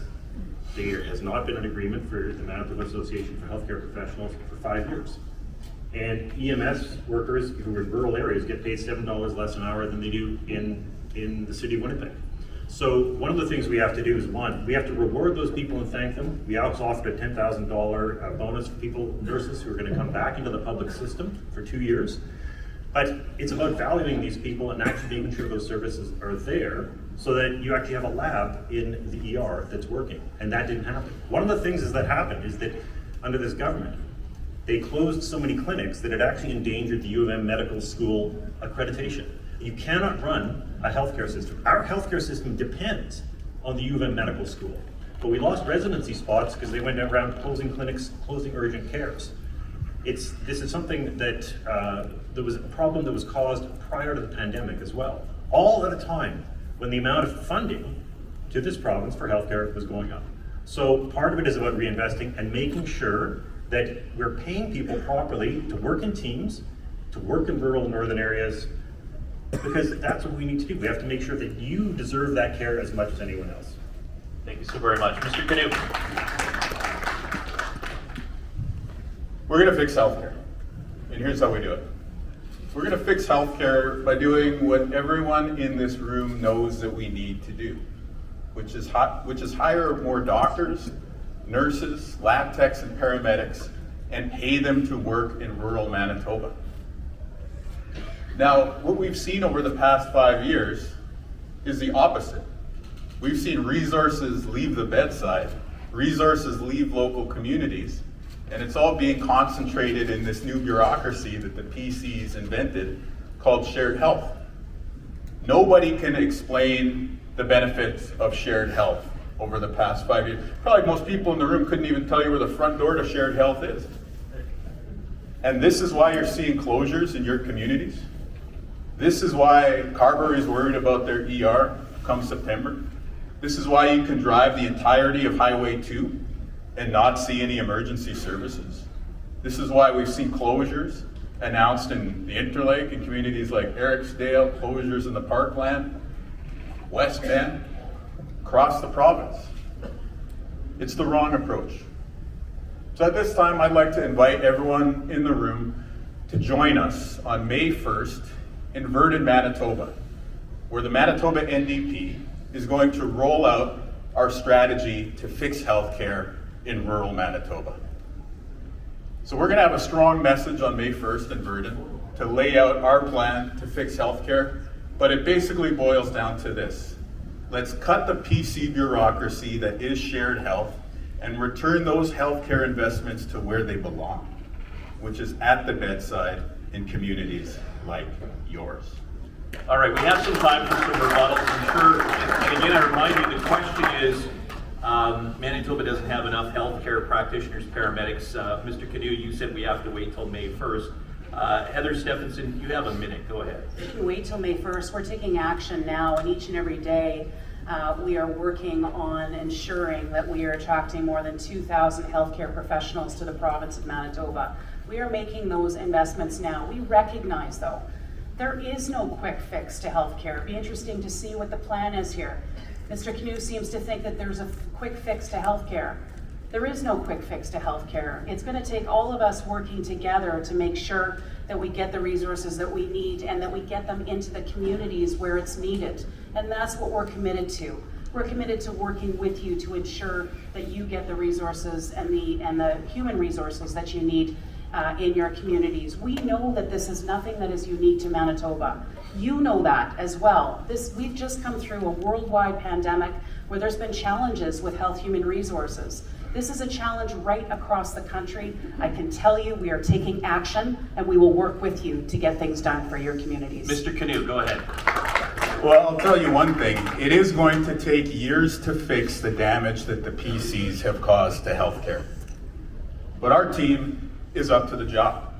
there has not been an agreement for the Manitoba Association for Healthcare Professionals for 5 years. And EMS workers who are in rural areas get paid $7 less an hour than they do in the city of Winnipeg. So one of the things we have to do is, one, we have to reward those people and thank them. We also offered a $10,000 bonus for nurses who are going to come back into the public system for 2 years. But it's about valuing these people and actually making sure those services are there so that you actually have a lab in the ER that's working. And that didn't happen. One of the things that happened is that under this government, they closed so many clinics that it actually endangered the U of M medical school accreditation. You cannot run a healthcare system. Our healthcare system depends on the U of M medical school. But we lost residency spots because they went around closing clinics, closing urgent cares. This is something that there was a problem that was caused prior to the pandemic as well. All at a time when the amount of funding to this province for healthcare was going up. So part of it is about reinvesting and making sure that we're paying people properly to work in teams, to work in rural northern areas, because that's what we need to do. We have to make sure that you deserve that care as much as anyone else. Thank you so very much. Mr. Kinew. We're going to fix healthcare, and here's how we do it. We're going to fix healthcare by doing what everyone in this room knows that we need to do, which is hire more doctors, nurses, lab techs, and paramedics, and pay them to work in rural Manitoba. Now, what we've seen over the past 5 years is the opposite. We've seen resources leave the bedside, resources leave local communities, and it's all being concentrated in this new bureaucracy that the PCs invented called shared health. Nobody can explain the benefits of shared health over the past 5 years. Probably most people in the room couldn't even tell you where the front door to shared health is. And this is why you're seeing closures in your communities. This is why Carberry is worried about their ER come September. This is why you can drive the entirety of Highway 2 and not see any emergency services. This is why we've seen closures announced in the Interlake and communities like Ericsdale, closures in the Parkland, West Bend, across the province. It's the wrong approach. So at this time, I'd like to invite everyone in the room to join us on May 1st in Virden, Manitoba, where the Manitoba NDP is going to roll out our strategy to fix healthcare in rural Manitoba. So we're going to have a strong message on May 1st in Virden to lay out our plan to fix healthcare, but it basically boils down to this. Let's cut the PC bureaucracy that is shared health and return those healthcare investments to where they belong, which is at the bedside in communities like yours. All right, we have some time for some rebuttals, I'm sure. And again, I remind you, the question is, Manitoba doesn't have enough healthcare practitioners, paramedics. Mr. Kinew, you said we have to wait till May 1st. Heather Stefanson, you have a minute, go ahead. We can wait till May 1st. We're taking action now, and each and every day we are working on ensuring that we are attracting more than 2,000 healthcare professionals to the province of Manitoba. We are making those investments now. We recognize, though, there is no quick fix to healthcare. It'd be interesting to see what the plan is here. Mr. Kinew seems to think that there's a quick fix to healthcare. There is no quick fix to healthcare. It's going to take all of us working together to make sure that we get the resources that we need and that we get them into the communities where it's needed. And that's what we're committed to. We're committed to working with you to ensure that you get the resources and the human resources that you need in your communities. We know that this is nothing that is unique to Manitoba. You know that as well. We've just come through a worldwide pandemic where there's been challenges with health human resources. This is a challenge right across the country. I can tell you we are taking action and we will work with you to get things done for your communities. Mr. Kinew, go ahead. Well, I'll tell you one thing. It is going to take years to fix the damage that the PCs have caused to healthcare. But our team is up to the job.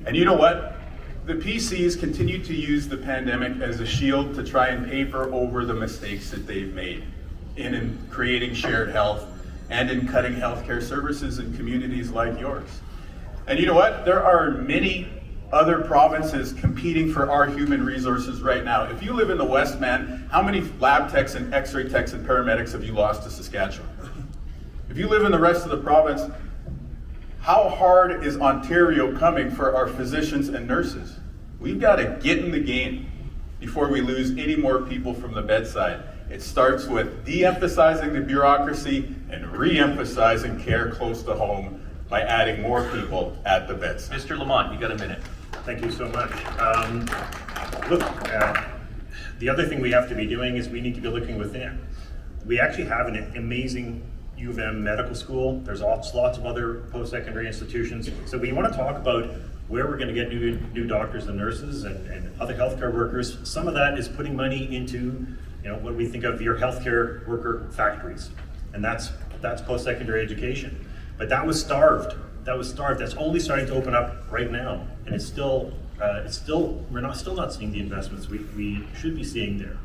And you know what? The PCs continue to use the pandemic as a shield to try and paper over the mistakes that they've made in creating shared health and in cutting healthcare services in communities like yours. And you know what? There are many other provinces competing for our human resources right now. If you live in the West, man, how many lab techs and x-ray techs and paramedics have you lost to Saskatchewan? If you live in the rest of the province, how hard is Ontario coming for our physicians and nurses? We've got to get in the game before we lose any more people from the bedside. It starts with de-emphasizing the bureaucracy and re-emphasizing care close to home by adding more people at the bedside. Mr. Lamont, you got a minute. Thank you so much. Look, the other thing we have to be doing is we need to be looking within. We actually have an amazing U of M medical school. There's lots of other post-secondary institutions. So we want to talk about where we're going to get new doctors and nurses and other healthcare workers. Some of that is putting money into, what we think of your healthcare worker factories, and that's post-secondary education. But that was starved. That's only starting to open up right now, and we're still not seeing the investments we should be seeing there.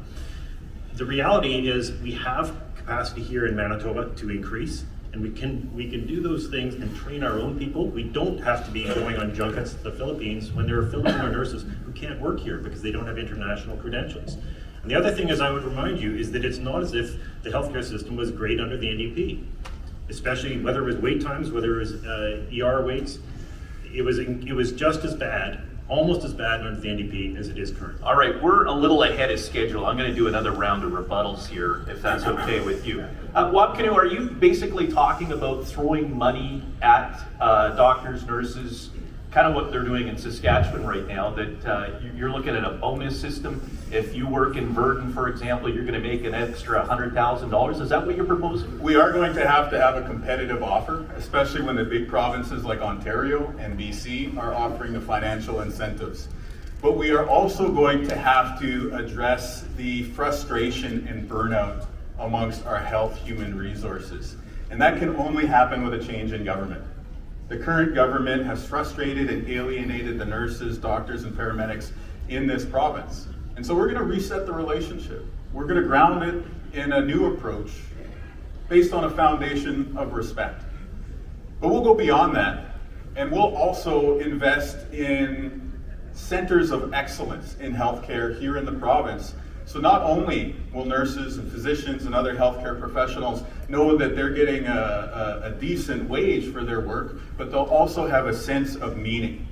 The reality is we have capacity here in Manitoba to increase, and we can do those things and train our own people. We don't have to be going on junkets to the Philippines when there are Filipino nurses who can't work here because they don't have international credentials. And the other thing is I would remind you is that it's not as if the healthcare system was great under the NDP, especially whether it was wait times, whether it was ER waits. It was just as bad, almost as bad under the NDP as it is currently. All right, we're a little ahead of schedule. I'm going to do another round of rebuttals here, if that's okay with you. Wab Kinew, are you basically talking about throwing money at doctors, nurses, kind of what they're doing in Saskatchewan right now, that you're looking at a bonus system? If you work in Virden, for example, you're going to make an extra $100,000. Is that what you're proposing? We are going to have a competitive offer, especially when the big provinces like Ontario and BC are offering the financial incentives. But we are also going to have to address the frustration and burnout amongst our health human resources. And that can only happen with a change in government. The current government has frustrated and alienated the nurses, doctors, and paramedics in this province. And so we're going to reset the relationship. We're going to ground it in a new approach based on a foundation of respect. But we'll go beyond that, and we'll also invest in centers of excellence in healthcare here in the province. So not only will nurses and physicians and other healthcare professionals know that they're getting a decent wage for their work, but they'll also have a sense of meaning.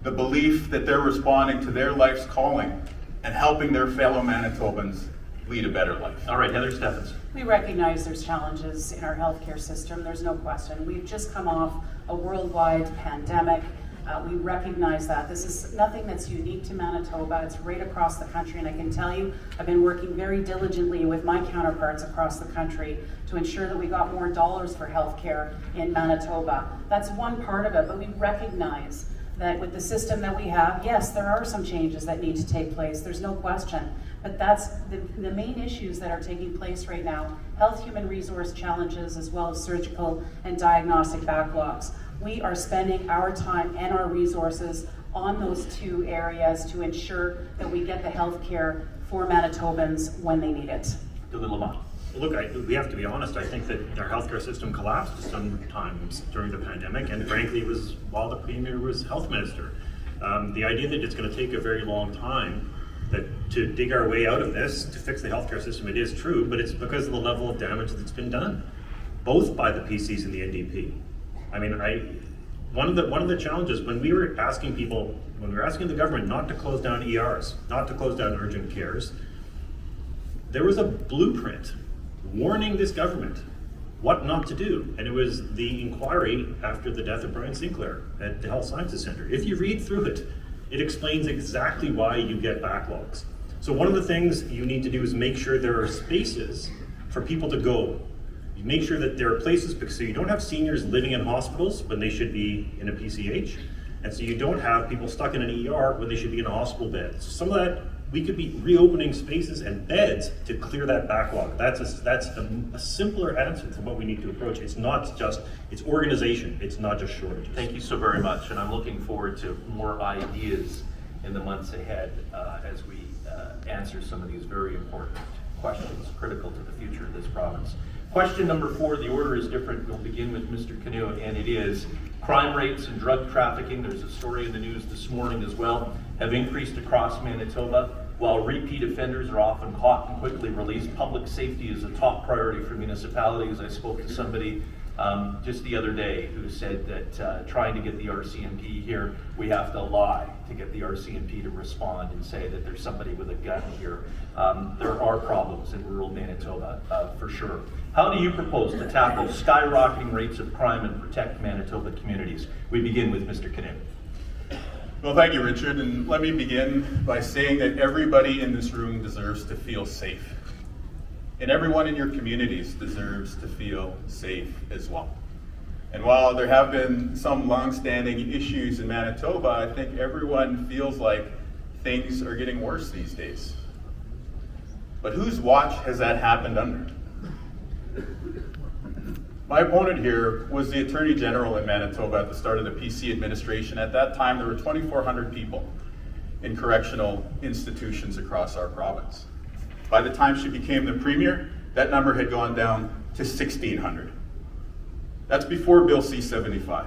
The belief that they're responding to their life's calling and helping their fellow Manitobans lead a better life. All right, Heather Stefanson. We recognize there's challenges in our healthcare system, there's no question. We've just come off a worldwide pandemic. We recognize that. This is nothing that's unique to Manitoba. It's right across the country, and I can tell you, I've been working very diligently with my counterparts across the country to ensure that we got more dollars for healthcare in Manitoba. That's one part of it, but we recognize that with the system that we have, yes, there are some changes that need to take place, there's no question. But that's the main issues that are taking place right now, health human resource challenges as well as surgical and diagnostic backlogs. We are spending our time and our resources on those two areas to ensure that we get the health care for Manitobans when they need it. Lamont. Look, we have to be honest. I think that our healthcare system collapsed sometimes during the pandemic, and frankly, it was while the Premier was health minister. The idea that it's going to take a very long time to dig our way out of this, to fix the healthcare system, it is true, but it's because of the level of damage that's been done, both by the PCs and the NDP. I mean, one of the challenges when we were asking the government not to close down ERs, not to close down urgent cares, there was a blueprint warning this government what not to do, and it was the inquiry after the death of Brian Sinclair at the Health Sciences Centre. If you read through it, it explains exactly why you get backlogs. So one of the things you need to do is make sure there are spaces for people to go. You make sure that there are places, because so you don't have seniors living in hospitals when they should be in a PCH, and so you don't have people stuck in an ER when they should be in a hospital bed. So some of that, we could be reopening spaces and beds to clear that backlog. That's a simpler answer to what we need to approach. It's not just, it's organization, it's not just shortages. Thank you so very much, and I'm looking forward to more ideas in the months ahead as we answer some of these very important questions critical to the future of this province. Question number 4, the order is different. We'll begin with Mr. Kinew, and it is crime rates and drug trafficking. There's a story in the news this morning as well, have increased across Manitoba. While repeat offenders are often caught and quickly released, public safety is a top priority for municipalities. I spoke to somebody just the other day who said that trying to get the RCMP here, we have to lie to get the RCMP to respond and say that there's somebody with a gun here. There are problems in rural Manitoba for sure. How do you propose to tackle skyrocketing rates of crime and protect Manitoba communities? We begin with Mr. Kinew. Well, thank you, Richard, and let me begin by saying that everybody in this room deserves to feel safe. And everyone in your communities deserves to feel safe as well. And while there have been some long-standing issues in Manitoba, I think everyone feels like things are getting worse these days. But whose watch has that happened under? My opponent here was the Attorney General in Manitoba at the start of the PC administration. At that time, there were 2,400 people in correctional institutions across our province. By the time she became the Premier, that number had gone down to 1,600. That's before Bill C-75.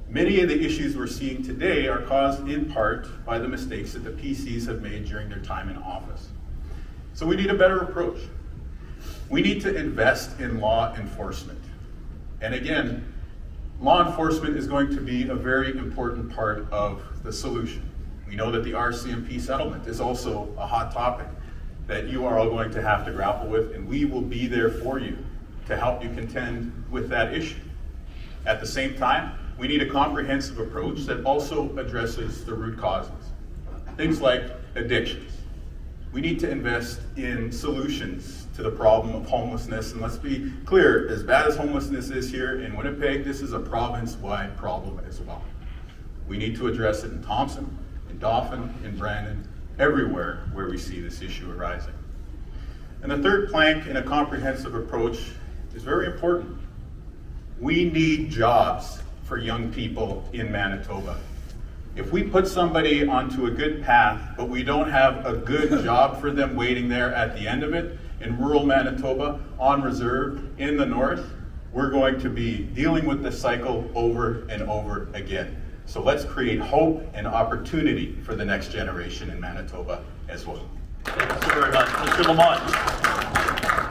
Many of the issues we're seeing today are caused in part by the mistakes that the PCs have made during their time in office. So we need a better approach. We need to invest in law enforcement. And again, law enforcement is going to be a very important part of the solution. We know that the RCMP settlement is also a hot topic that you are all going to have to grapple with, and we will be there for you to help you contend with that issue. At the same time, we need a comprehensive approach that also addresses the root causes. Things like addictions. We need to invest in solutions to the problem of homelessness. And let's be clear, as bad as homelessness is here in Winnipeg, this is a province-wide problem as well. We need to address it in Thompson, in Dauphin, in Brandon, everywhere where we see this issue arising. And the third plank in a comprehensive approach is very important. We need jobs for young people in Manitoba. If we put somebody onto a good path, but we don't have a good job for them waiting there at the end of it, in rural Manitoba, on reserve, in the north, we're going to be dealing with this cycle over and over again. So let's create hope and opportunity for the next generation in Manitoba as well. Thank you very much. Mr. Lamont.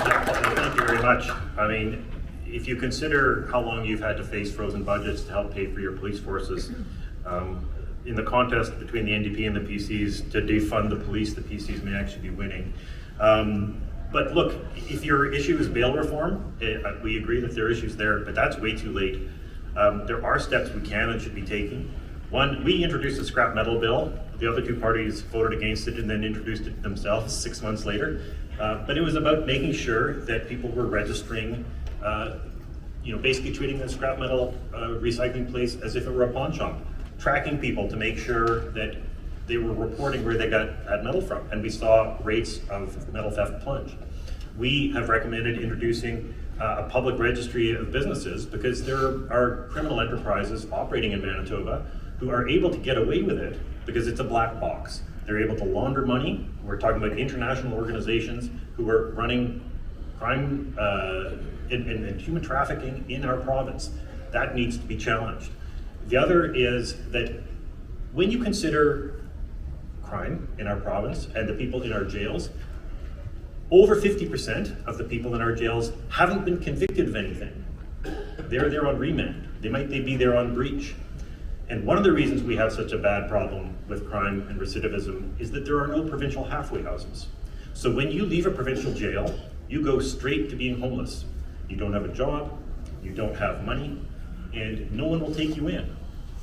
Thank you very much. I mean, if you consider how long you've had to face frozen budgets to help pay for your police forces, in the contest between the NDP and the PCs to defund the police, the PCs may actually be winning. But look, if your issue is bail reform, we agree that there are issues there, but that's way too late. There are steps we can and should be taking. One, we introduced a scrap metal bill. The other two parties voted against it and then introduced it themselves 6 months later. But it was about making sure that people were registering, basically treating the scrap metal recycling place as if it were a pawn shop, tracking people to make sure that they were reporting where they had metal from, and we saw rates of metal theft plunge. We have recommended introducing a public registry of businesses because there are criminal enterprises operating in Manitoba who are able to get away with it because it's a black box. They're able to launder money. We're talking about international organizations who are running crime and human trafficking in our province. That needs to be challenged. The other is that when you consider crime in our province and the people in our jails, over 50% of the people in our jails haven't been convicted of anything. They're there on remand. They be there on breach. And one of the reasons we have such a bad problem with crime and recidivism is that there are no provincial halfway houses. So when you leave a provincial jail, you go straight to being homeless. You don't have a job, you don't have money, and no one will take you in.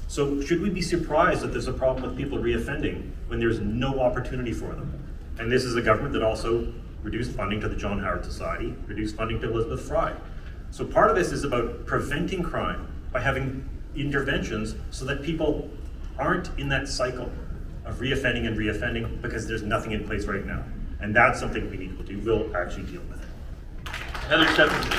So should we be surprised that there's a problem with people reoffending when there's no opportunity for them? And this is a government that also reduced funding to the John Howard Society, reduced funding to Elizabeth Fry. So part of this is about preventing crime by having interventions so that people aren't in that cycle of reoffending because there's nothing in place right now. And that's something we need to do. We'll actually deal with it. Heather Stefanson.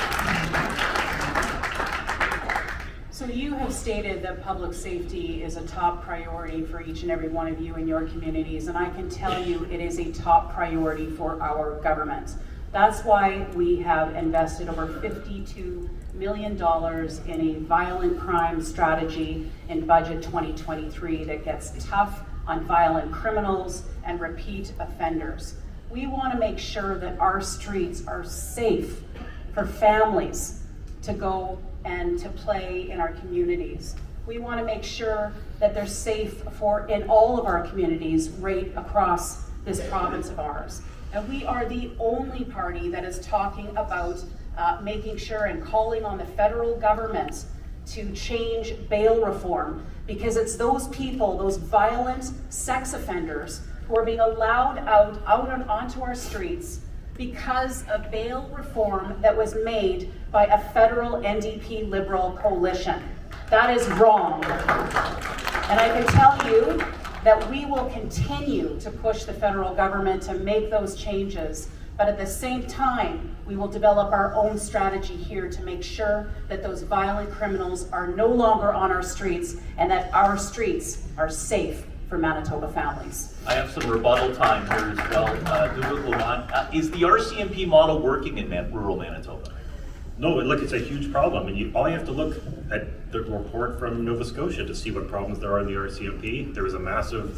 So you have stated that public safety is a top priority for each and every one of you in your communities, and I can tell you it is a top priority for our government. That's why we have invested over $52 million in a violent crime strategy in budget 2023 that gets tough on violent criminals and repeat offenders. We want to make sure that our streets are safe for families to go and to play in our communities. We want to make sure that they're safe in all of our communities right across this province of ours. And we are the only party that is talking about making sure and calling on the federal government to change bail reform, because it's those people, those violent sex offenders, who are being allowed out onto our streets because of bail reform that was made by a federal NDP Liberal coalition. That is wrong. And I can tell you that we will continue to push the federal government to make those changes, but at the same time, we will develop our own strategy here to make sure that those violent criminals are no longer on our streets and that our streets are safe for Manitoba families. I have some rebuttal time here as well. Dugald, Lamont, is the RCMP model working in rural Manitoba? No, but look, it's a huge problem, and all you have to look at the report from Nova Scotia to see what problems there are in the RCMP. There was another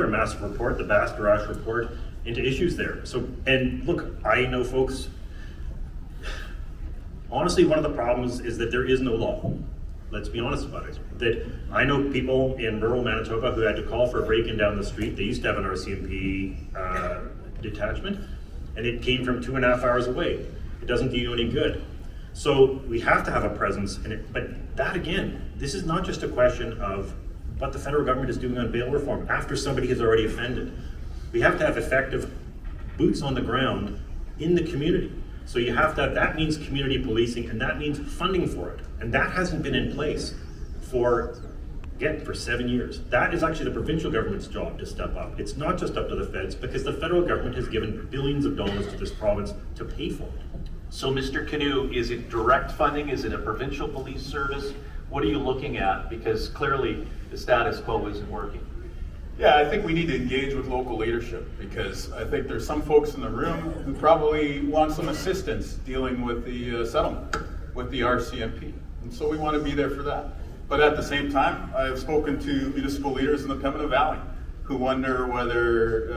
massive report, the Bass Garage report, into issues there. So, and look, I know folks, honestly, one of the problems is that there is no law. Let's be honest about it. That I know people in rural Manitoba who had to call for a break-in down the street. They used to have an RCMP detachment, and it came from 2.5 hours away. It doesn't do you any good. So we have to have a presence in it. But that again, this is not just a question of what the federal government is doing on bail reform after somebody has already offended. We have to have effective boots on the ground in the community. So you have to have, that means community policing, and that means funding for it. And that hasn't been in place for 7 years. That is actually the provincial government's job to step up. It's not just up to the feds, because the federal government has given billions of dollars to this province to pay for it. So Mr. Kinew, is it direct funding? Is it a provincial police service? What are you looking at? Because clearly the status quo isn't working. Yeah, I think we need to engage with local leadership, because I think there's some folks in the room who probably want some assistance dealing with the settlement with the RCMP. And so we want to be there for that. But at the same time, I have spoken to municipal leaders in the Pembina Valley who wonder whether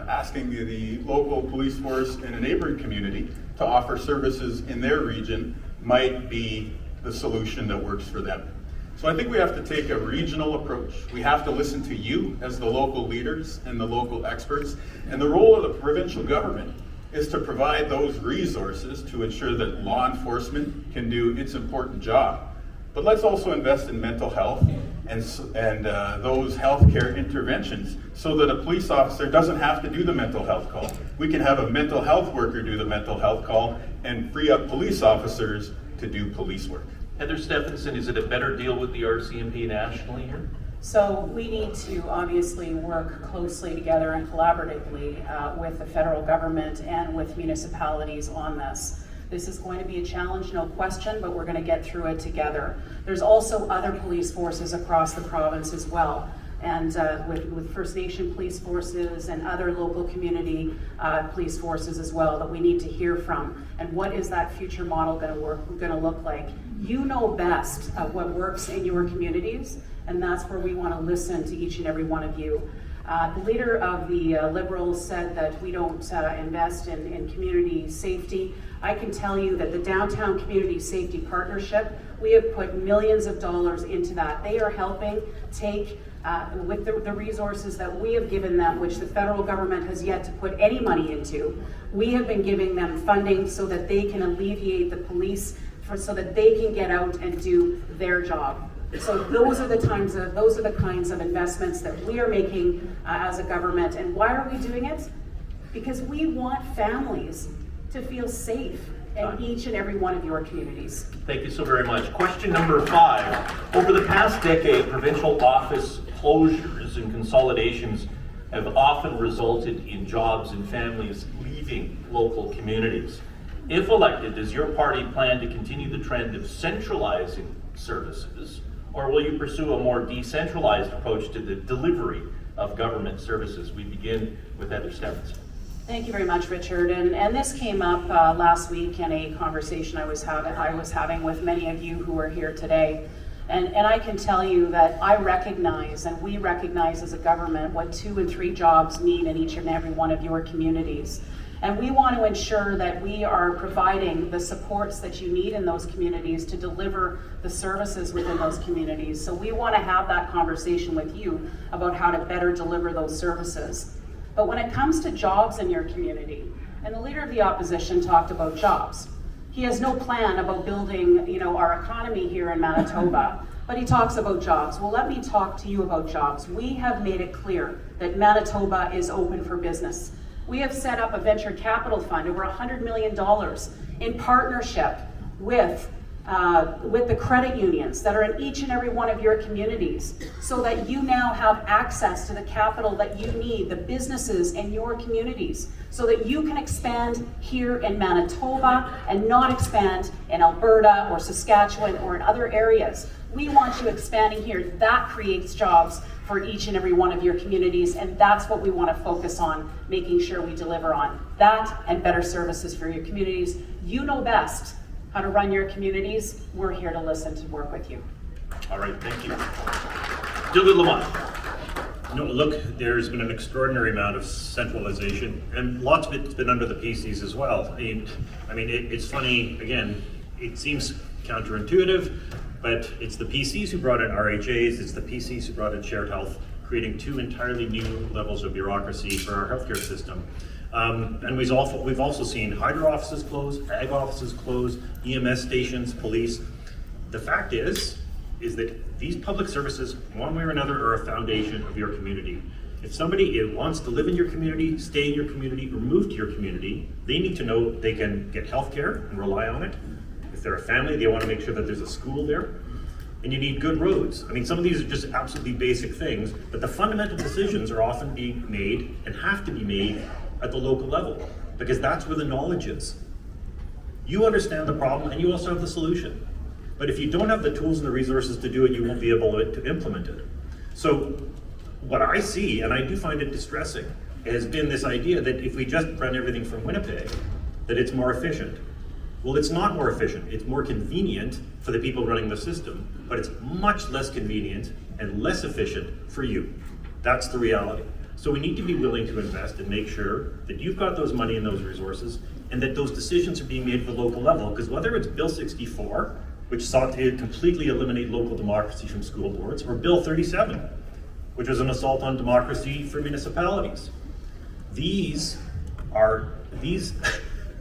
asking the local police force in a neighboring community to offer services in their region might be the solution that works for them. So I think we have to take a regional approach. We have to listen to you as the local leaders and the local experts. And the role of the provincial government is to provide those resources to ensure that law enforcement can do its important job. But let's also invest in mental health and those healthcare interventions so that a police officer doesn't have to do the mental health call. We can have a mental health worker do the mental health call and free up police officers to do police work. Heather Stefanson, is it a better deal with the RCMP nationally here? So we need to obviously work closely together and collaboratively with the federal government and with municipalities on this. This is going to be a challenge, no question, but we're going to get through it together. There's also other police forces across the province as well. And with First Nation police forces and other local community police forces as well that we need to hear from. And what is that future model going to look like? You know best what works in your communities, and that's where we want to listen to each and every one of you. The leader of the Liberals said that we don't invest in community safety. I can tell you that the Downtown Community Safety Partnership, we have put millions of dollars into that. They are helping take with the resources that we have given them, which the federal government has yet to put any money into. We have been giving them funding so that they can alleviate the police, so that they can get out and do their job. So those are the kinds of investments that we are making as a government. And why are we doing it? Because we want families to feel safe in each and every one of your communities. Thank you so very much. Question number 5. Over the past decade, provincial office closures and consolidations have often resulted in jobs and families leaving local communities. If elected, does your party plan to continue the trend of centralizing services, or will you pursue a more decentralized approach to the delivery of government services? We begin with Heather Stefanson. Thank you very much, Richard. And this came up last week in a conversation I was having with many of you who are here today. And I can tell you that I recognize, and we recognize as a government, what 2 and 3 jobs mean in each and every one of your communities. And we want to ensure that we are providing the supports that you need in those communities to deliver the services within those communities. So we want to have that conversation with you about how to better deliver those services. But when it comes to jobs in your community, and the leader of the opposition talked about jobs, he has no plan about building, our economy here in Manitoba, but he talks about jobs. Well, let me talk to you about jobs. We have made it clear that Manitoba is open for business. We have set up a venture capital fund, over $100 million, in partnership with the credit unions that are in each and every one of your communities, so that you now have access to the capital that you need, the businesses in your communities, so that you can expand here in Manitoba and not expand in Alberta or Saskatchewan or in other areas. We want you expanding here. That creates jobs for each and every one of your communities, and that's what we want to focus on, making sure we deliver on. That and better services for your communities. You know best how to run your communities. We're here to listen, to work with you. All right, thank you. Dugald, Lamont. No, look, there's been an extraordinary amount of centralization, and lots of it's been under the PCs as well. It's funny, again, it seems counterintuitive, but it's the PCs who brought in RHAs, it's the PCs who brought in shared health, creating 2 entirely new levels of bureaucracy for our healthcare system. And we've also seen hydro offices close, ag offices close, EMS stations, police. The fact is that these public services, one way or another, are a foundation of your community. If somebody wants to live in your community, stay in your community, or move to your community, they need to know they can get healthcare and rely on it. If they're a family, they want to make sure that there's a school there. And you need good roads. Some of these are just absolutely basic things, but the fundamental decisions are often being made and have to be made at the local level, because that's where the knowledge is. You understand the problem and you also have the solution. But if you don't have the tools and the resources to do it, you won't be able to implement it. So what I see, and I do find it distressing, has been this idea that if we just run everything from Winnipeg, that it's more efficient. Well, it's not more efficient. It's more convenient for the people running the system, but it's much less convenient and less efficient for you. That's the reality. So we need to be willing to invest and make sure that you've got those money and those resources, and that those decisions are being made at the local level. Because whether it's Bill 64, which sought to completely eliminate local democracy from school boards, or Bill 37, which was an assault on democracy for municipalities.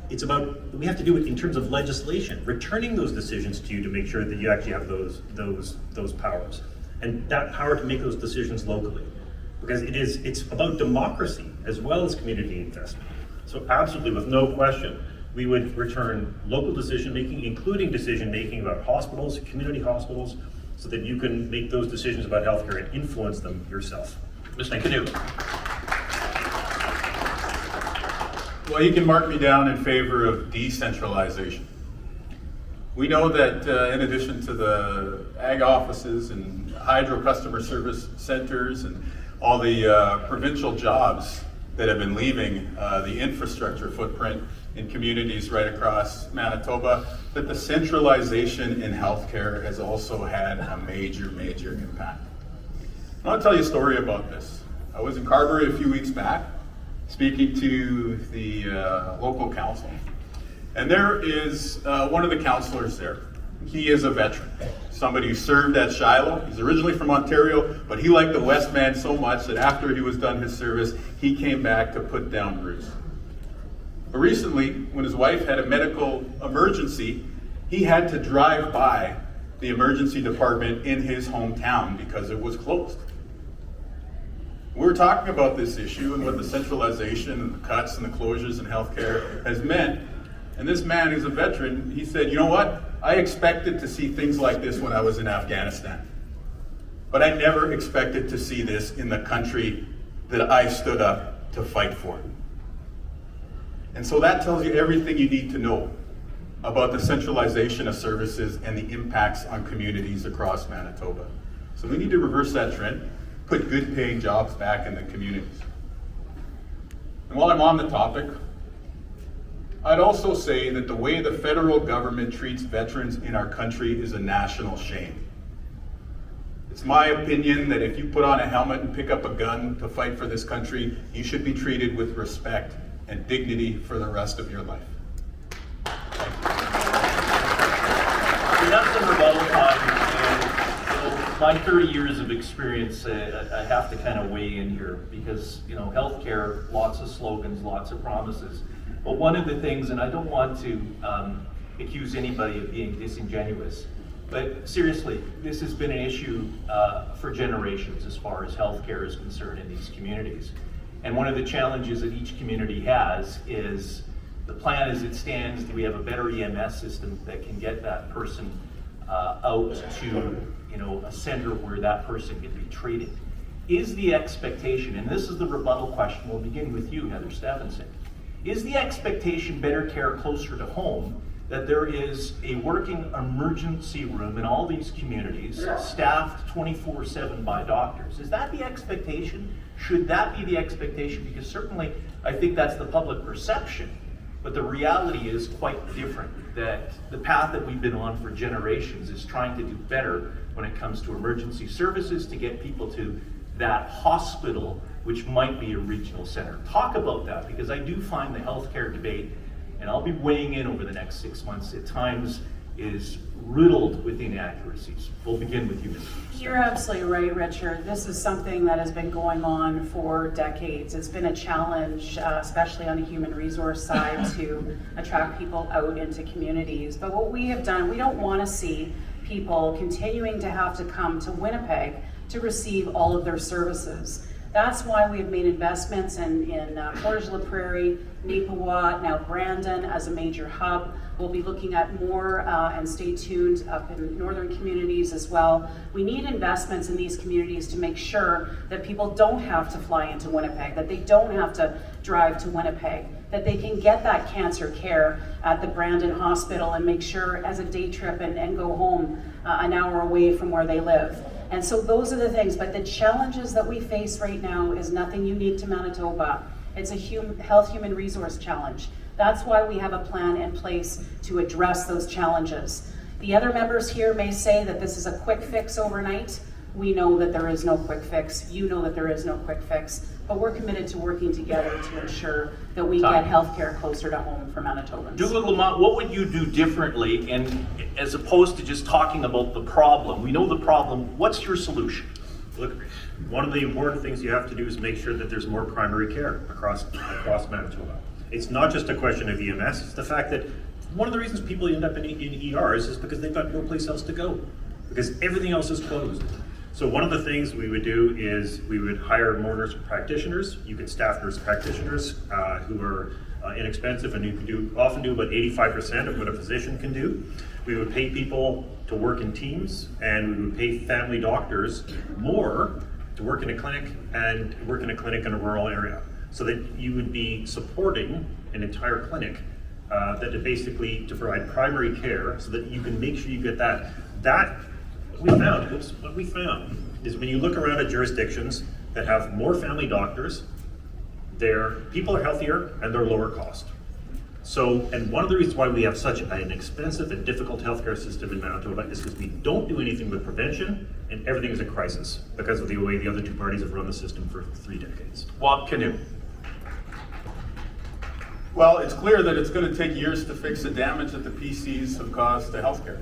It's about, we have to do it in terms of legislation, returning those decisions to you to make sure that you actually have those powers. And that power to make those decisions locally. Because it's about democracy as well as community investment. So absolutely, with no question, we would return local decision-making, including decision-making about hospitals, community hospitals, so that you can make those decisions about healthcare and influence them yourself. Mr. Kinew. Well, you can mark me down in favor of decentralization. We know that in addition to the ag offices and hydro customer service centers and all the provincial jobs that have been leaving the infrastructure footprint in communities right across Manitoba, that the centralization in healthcare has also had a major, major impact. I want to tell you a story about this. I was in Carberry a few weeks back speaking to the local council. And there is one of the councillors there. He is a veteran, somebody who served at Shiloh. He's originally from Ontario, but he liked the West Man so much that after he was done his service, he came back to put down roots. But recently, when his wife had a medical emergency, he had to drive by the emergency department in his hometown because it was closed. We were talking about this issue and what the centralization and the cuts and the closures in healthcare has meant. And this man who's a veteran, he said, you know what? I expected to see things like this when I was in Afghanistan. But I never expected to see this in the country that I stood up to fight for. And so that tells you everything you need to know about the centralization of services and the impacts on communities across Manitoba. So we need to reverse that trend, put good paying jobs back in the communities. And while I'm on the topic, I'd also say that the way the federal government treats veterans in our country is a national shame. It's my opinion that if you put on a helmet and pick up a gun to fight for this country, you should be treated with respect and dignity for the rest of your life. We have some rebuttal time, and my 30 years of experience, I have to kind of weigh in here because, healthcare, lots of slogans, lots of promises. But one of the things, and I don't want to accuse anybody of being disingenuous, but seriously, this has been an issue for generations as far as healthcare is concerned in these communities. And one of the challenges that each community has is the plan as it stands, do we have a better EMS system that can get that person out to a center where that person can be treated? Is the expectation, and this is the rebuttal question, we'll begin with you, Heather Stefanson. Is the expectation better care closer to home, that there is a working emergency room in all these communities, staffed 24/7 by doctors? Is that the expectation? Should that be the expectation? Because certainly I think that's the public perception, but the reality is quite different, that the path that we've been on for generations is trying to do better when it comes to emergency services to get people to that hospital, which might be a regional center. Talk about that, because I do find the healthcare debate, and I'll be weighing in over the next 6 months, at times is riddled with inaccuracies. We'll begin with you, Ms. You're absolutely right, Richard. This is something that has been going on for decades. It's been a challenge, especially on the human resource side, to attract people out into communities. But what we have done, we don't want to see people continuing to have to come to Winnipeg to receive all of their services. That's why we have made investments in Portage-la-Prairie, Neepawa, now Brandon as a major hub. We'll be looking at more, and stay tuned, up in northern communities as well. We need investments in these communities to make sure that people don't have to fly into Winnipeg, that they don't have to drive to Winnipeg, that they can get that cancer care at the Brandon Hospital and make sure as a day trip and go home an hour away from where they live. And so those are the things, but the challenges that we face right now is nothing unique to Manitoba. It's a human resource challenge. That's why we have a plan in place to address those challenges. The other members here may say that this is a quick fix overnight. We know that there is no quick fix. You know that there is no quick fix, but we're committed to working together to ensure that we get healthcare closer to home for Manitobans. Dugald, Lamont, what would you do differently, and as opposed to just talking about the problem? We know the problem. What's your solution? Look, one of the important things you have to do is make sure that there's more primary care across Manitoba. It's not just a question of EMS, it's the fact that one of the reasons people end up in ERs is because they've got no place else to go, because everything else is closed. So one of the things we would do is we would hire more nurse practitioners. You can staff nurse practitioners who are inexpensive, and you can often do about 85% of what a physician can do. We would pay people to work in teams, and we would pay family doctors more to work in a clinic and work in a clinic in a rural area, so that you would be supporting an entire clinic that is basically to provide primary care, so that you can make sure you get that. What we found is when you look around at jurisdictions that have more family doctors, their people are healthier and they're lower cost. So, and one of the reasons why we have such an expensive and difficult healthcare system in Manitoba is because we don't do anything with prevention, and everything is a crisis because of the way the other two parties have run the system for 3 decades. Kinew. Well, it's clear that it's going to take years to fix the damage that the PCs have caused to healthcare.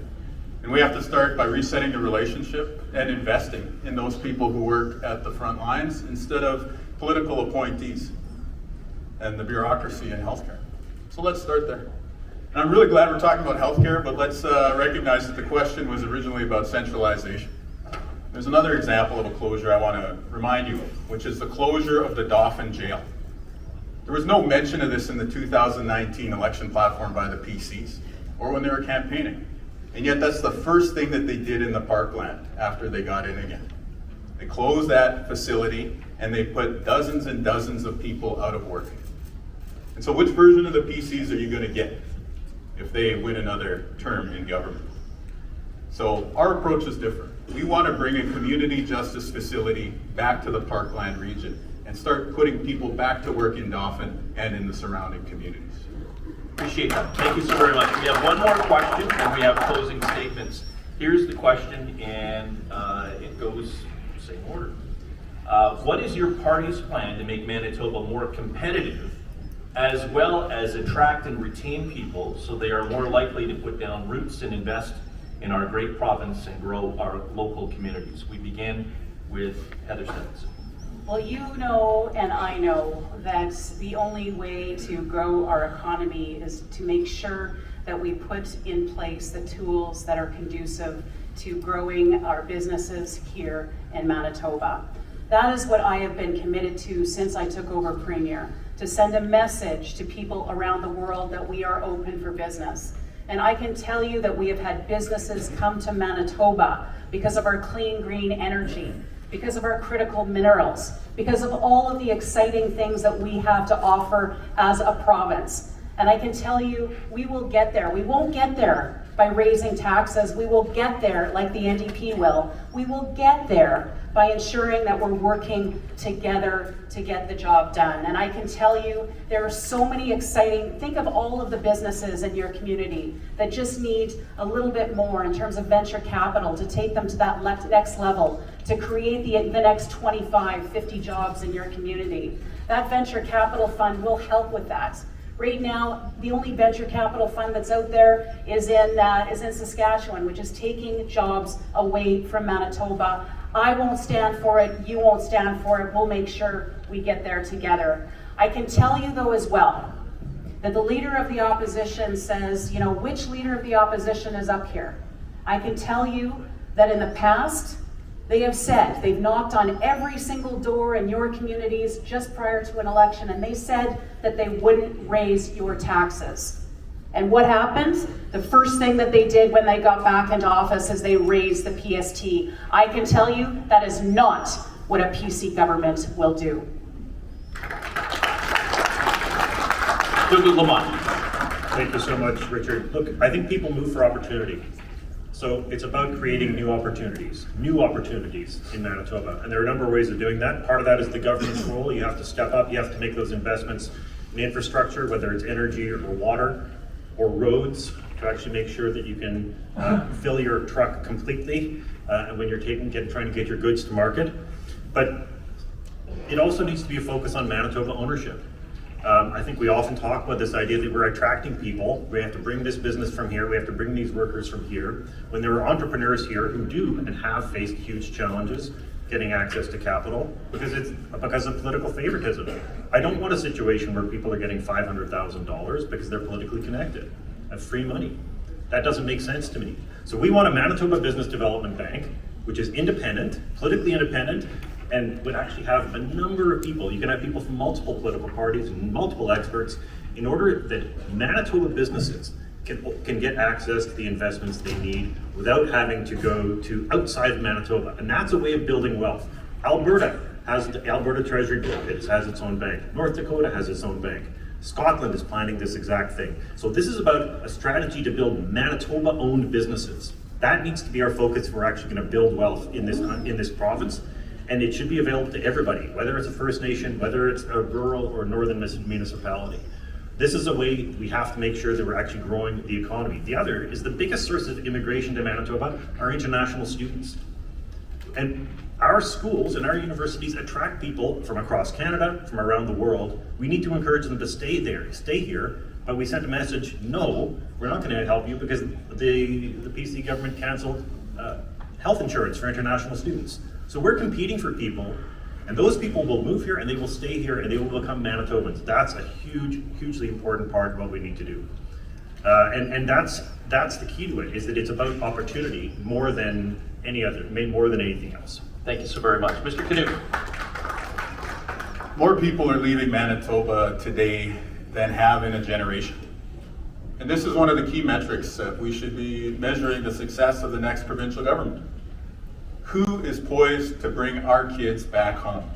And we have to start by resetting the relationship and investing in those people who work at the front lines instead of political appointees and the bureaucracy in healthcare. So let's start there. And I'm really glad we're talking about healthcare, but let's recognize that the question was originally about centralization. There's another example of a closure I want to remind you of, which is the closure of the Dauphin Jail. There was no mention of this in the 2019 election platform by the PCs or when they were campaigning. And yet that's the first thing that they did in the parkland after they got in again. They closed that facility and they put dozens and dozens of people out of work. And so which version of the PCs are you going to get if they win another term in government? So our approach is different. We want to bring a community justice facility back to the parkland region and start putting people back to work in Dauphin and in the surrounding communities. Appreciate that. Thank you so very much. We have one more question, and we have closing statements. Here's the question, and it goes same order. What is your party's plan to make Manitoba more competitive, as well as attract and retain people so they are more likely to put down roots and invest in our great province and grow our local communities? We begin with Heather Stefanson. Well, you know and I know that the only way to grow our economy is to make sure that we put in place the tools that are conducive to growing our businesses here in Manitoba. That is what I have been committed to since I took over Premier, to send a message to people around the world that we are open for business. And I can tell you that we have had businesses come to Manitoba because of our clean, green energy, because of our critical minerals, because of all of the exciting things that we have to offer as a province. And I can tell you, we will get there. We won't get there by raising taxes. We will get there like the NDP will. We will get there by ensuring that we're working together to get the job done. And I can tell you, there are so many exciting, think of all of the businesses in your community that just need a little bit more in terms of venture capital to take them to that next level, to create the next 25, 50 jobs in your community. That venture capital fund will help with that. Right now, the only venture capital fund that's out there is in Saskatchewan, which is taking jobs away from Manitoba. I won't stand for it, you won't stand for it, we'll make sure we get there together. I can tell you though as well, that the leader of the opposition says, which leader of the opposition is up here? I can tell you that in the past, they have said, they've knocked on every single door in your communities just prior to an election, and they said that they wouldn't raise your taxes. And what happened? The first thing that they did when they got back into office is they raised the PST. I can tell you that is not what a PC government will do. Dugald, Lamont. Thank you so much, Richard. Look, I think people move for opportunity. So it's about creating new opportunities in Manitoba. And there are a number of ways of doing that. Part of that is the government's role. You have to step up, you have to make those investments in infrastructure, whether it's energy or water or roads, to actually make sure that you can fill your truck completely and when you're trying to get your goods to market. But it also needs to be a focus on Manitoba ownership. I think we often talk about this idea that we're attracting people. We have to bring this business from here. We have to bring these workers from here. When there are entrepreneurs here who do and have faced huge challenges getting access to capital because of political favoritism. I don't want a situation where people are getting $500,000 because they're politically connected, have free money. That doesn't make sense to me. So we want a Manitoba Business Development Bank, which is independent, politically independent, and would actually have a number of people. You can have people from multiple political parties and multiple experts in order that Manitoba businesses can get access to the investments they need without having to go to outside of Manitoba. And that's a way of building wealth. Alberta has the Alberta Treasury Board. It has its own bank. North Dakota has its own bank. Scotland is planning this exact thing. So this is about a strategy to build Manitoba-owned businesses. That needs to be our focus if we're actually going to build wealth in this province. And it should be available to everybody, whether it's a First Nation, whether it's a rural or northern municipality. This is a way we have to make sure that we're actually growing the economy. The other is the biggest source of immigration to Manitoba are international students. And our schools and our universities attract people from across Canada, from around the world. We need to encourage them to stay here, but we sent a message, no, we're not going to help you because the PC government canceled health insurance for international students. So we're competing for people, and those people will move here and they will stay here and they will become Manitobans. That's a hugely important part of what we need to do. And that's the key to it, is that it's about opportunity more than anything else. Thank you so very much. Mr. Kinew. More people are leaving Manitoba today than have in a generation. And this is one of the key metrics that we should be measuring the success of the next provincial government. Who is poised to bring our kids back home?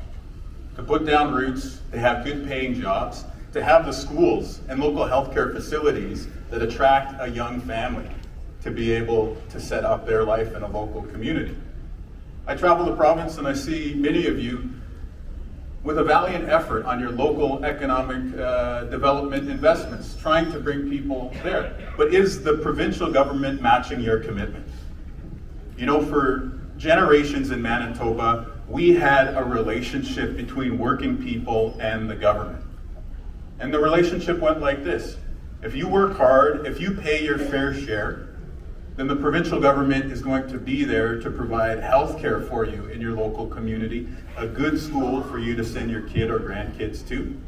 To put down roots, to have good paying jobs, to have the schools and local healthcare facilities that attract a young family to be able to set up their life in a local community. I travel the province and I see many of you with a valiant effort on your local economic development investments, trying to bring people there. But is the provincial government matching your commitment? You know, for generations in Manitoba, we had a relationship between working people and the government. And the relationship went like this. If you work hard, if you pay your fair share, then the provincial government is going to be there to provide health care for you in your local community, a good school for you to send your kid or grandkids to,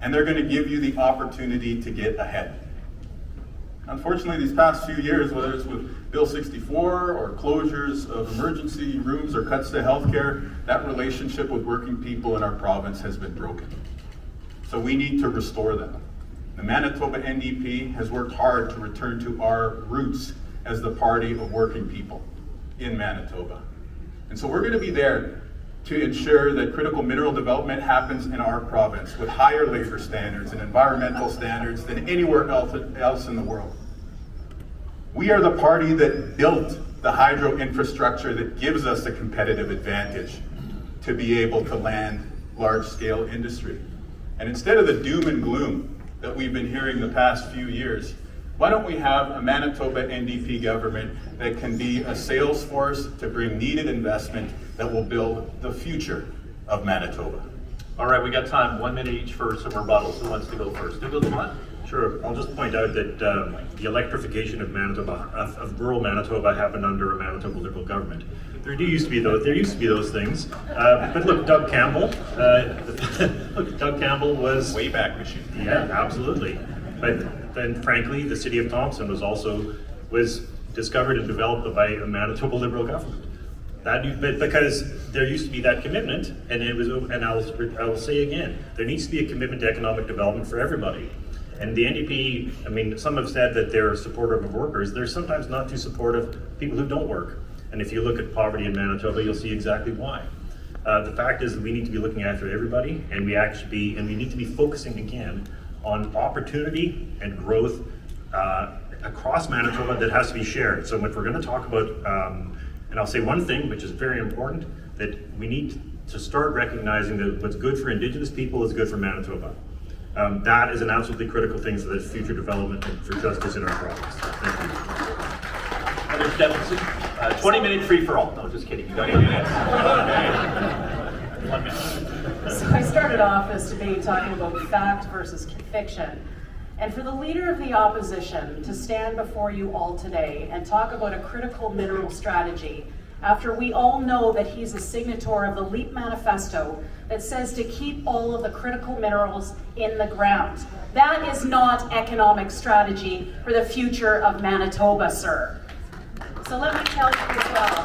and they're going to give you the opportunity to get ahead. Unfortunately, these past few years, whether it's with Bill 64 or closures of emergency rooms or cuts to health care, that relationship with working people in our province has been broken. So we need to restore that. The Manitoba NDP has worked hard to return to our roots as the party of working people in Manitoba. And so we're going to be there to ensure that critical mineral development happens in our province with higher labor standards and environmental standards than anywhere else in the world. We are the party that built the hydro infrastructure that gives us a competitive advantage to be able to land large-scale industry. And instead of the doom and gloom that we've been hearing the past few years, why don't we have a Manitoba NDP government that can be a sales force to bring needed investment that will build the future of Manitoba? All right, we got time, 1 minute each for some rebuttals. Who wants to go first? Dugald, Lamont? Sure. I'll just point out that the electrification of Manitoba, of rural Manitoba, happened under a Manitoba Liberal government. There used to be those things. But look, Doug Campbell was Way back machine. Yeah, absolutely. But then, frankly, the city of Thompson was discovered and developed by a Manitoba Liberal government. But because there used to be that commitment, and I will say again, there needs to be a commitment to economic development for everybody. And the NDP, I mean, some have said that they're supportive of workers. They're sometimes not too supportive of people who don't work. And if you look at poverty in Manitoba, you'll see exactly why. The fact is that we need to be looking after everybody, and we need to be focusing again on opportunity and growth across Manitoba that has to be shared. So if we're going to talk about, and I'll say one thing, which is very important, that we need to start recognizing that what's good for Indigenous people is good for Manitoba. That is an absolutely critical thing for the future development and for justice in our province. Thank you. Other Stefanson? 20-minute free-for-all. No, just kidding. You got to do this. 1 minute. So I started off this debate talking about fact versus fiction. And for the leader of the opposition to stand before you all today and talk about a critical mineral strategy, after we all know that he's a signatory of the LEAP manifesto that says to keep all of the critical minerals in the ground. That is not economic strategy for the future of Manitoba, sir. So let me tell you as well.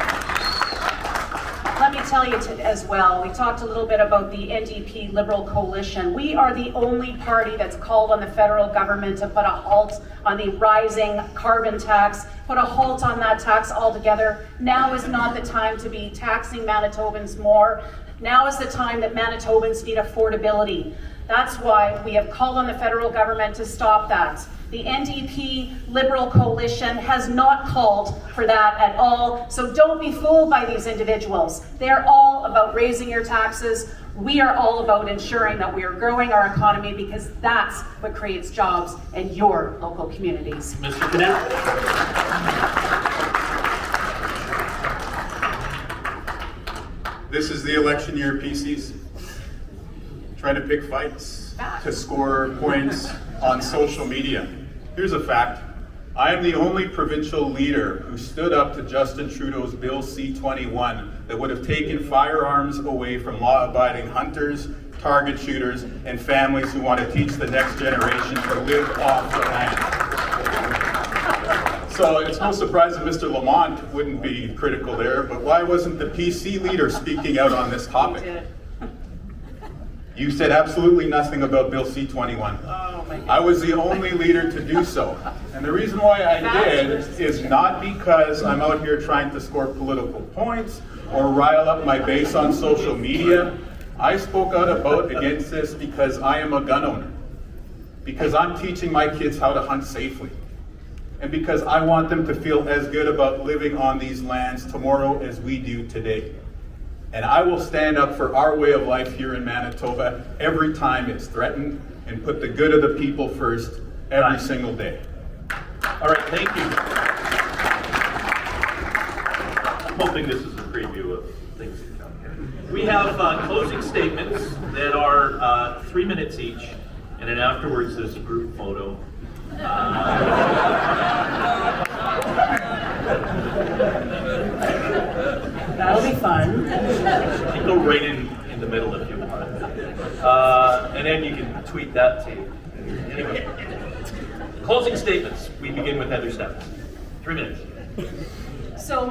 let me tell you as well, we talked a little bit about the NDP Liberal Coalition. We are the only party that's called on the federal government to put a halt on the rising carbon tax, put a halt on that tax altogether. Now is not the time to be taxing Manitobans more. Now is the time that Manitobans need affordability. That's why we have called on the federal government to stop that. The NDP Liberal Coalition has not called for that at all, so don't be fooled by these individuals. They're all about raising your taxes. We are all about ensuring that we are growing our economy, because that's what creates jobs in your local communities. Mr. Kinew. This is the election year, PCs. Trying to pick fights to score points on social media. Here's a fact. I am the only provincial leader who stood up to Justin Trudeau's Bill C-21 that would have taken firearms away from law-abiding hunters, target shooters, and families who want to teach the next generation to live off the land. So it's no surprise that Mr. Lamont wouldn't be critical there, but why wasn't the PC leader speaking out on this topic? You said absolutely nothing about Bill C-21. Oh my God. I was the only leader to do so. And the reason why I did is not because I'm out here trying to score political points or rile up my base on social media. I spoke out against this because I am a gun owner. Because I'm teaching my kids how to hunt safely. And because I want them to feel as good about living on these lands tomorrow as we do today. And I will stand up for our way of life here in Manitoba every time it's threatened, and put the good of the people first every single day. All right, thank you. I'm hoping this is a preview of things to come here. We have closing statements that are 3 minutes each, and then afterwards there's a group photo. That'll be fun. You can go right in the middle if you want. And then you can tweet that too. Anyway, closing statements. We begin with Heather Stefanson. 3 minutes. So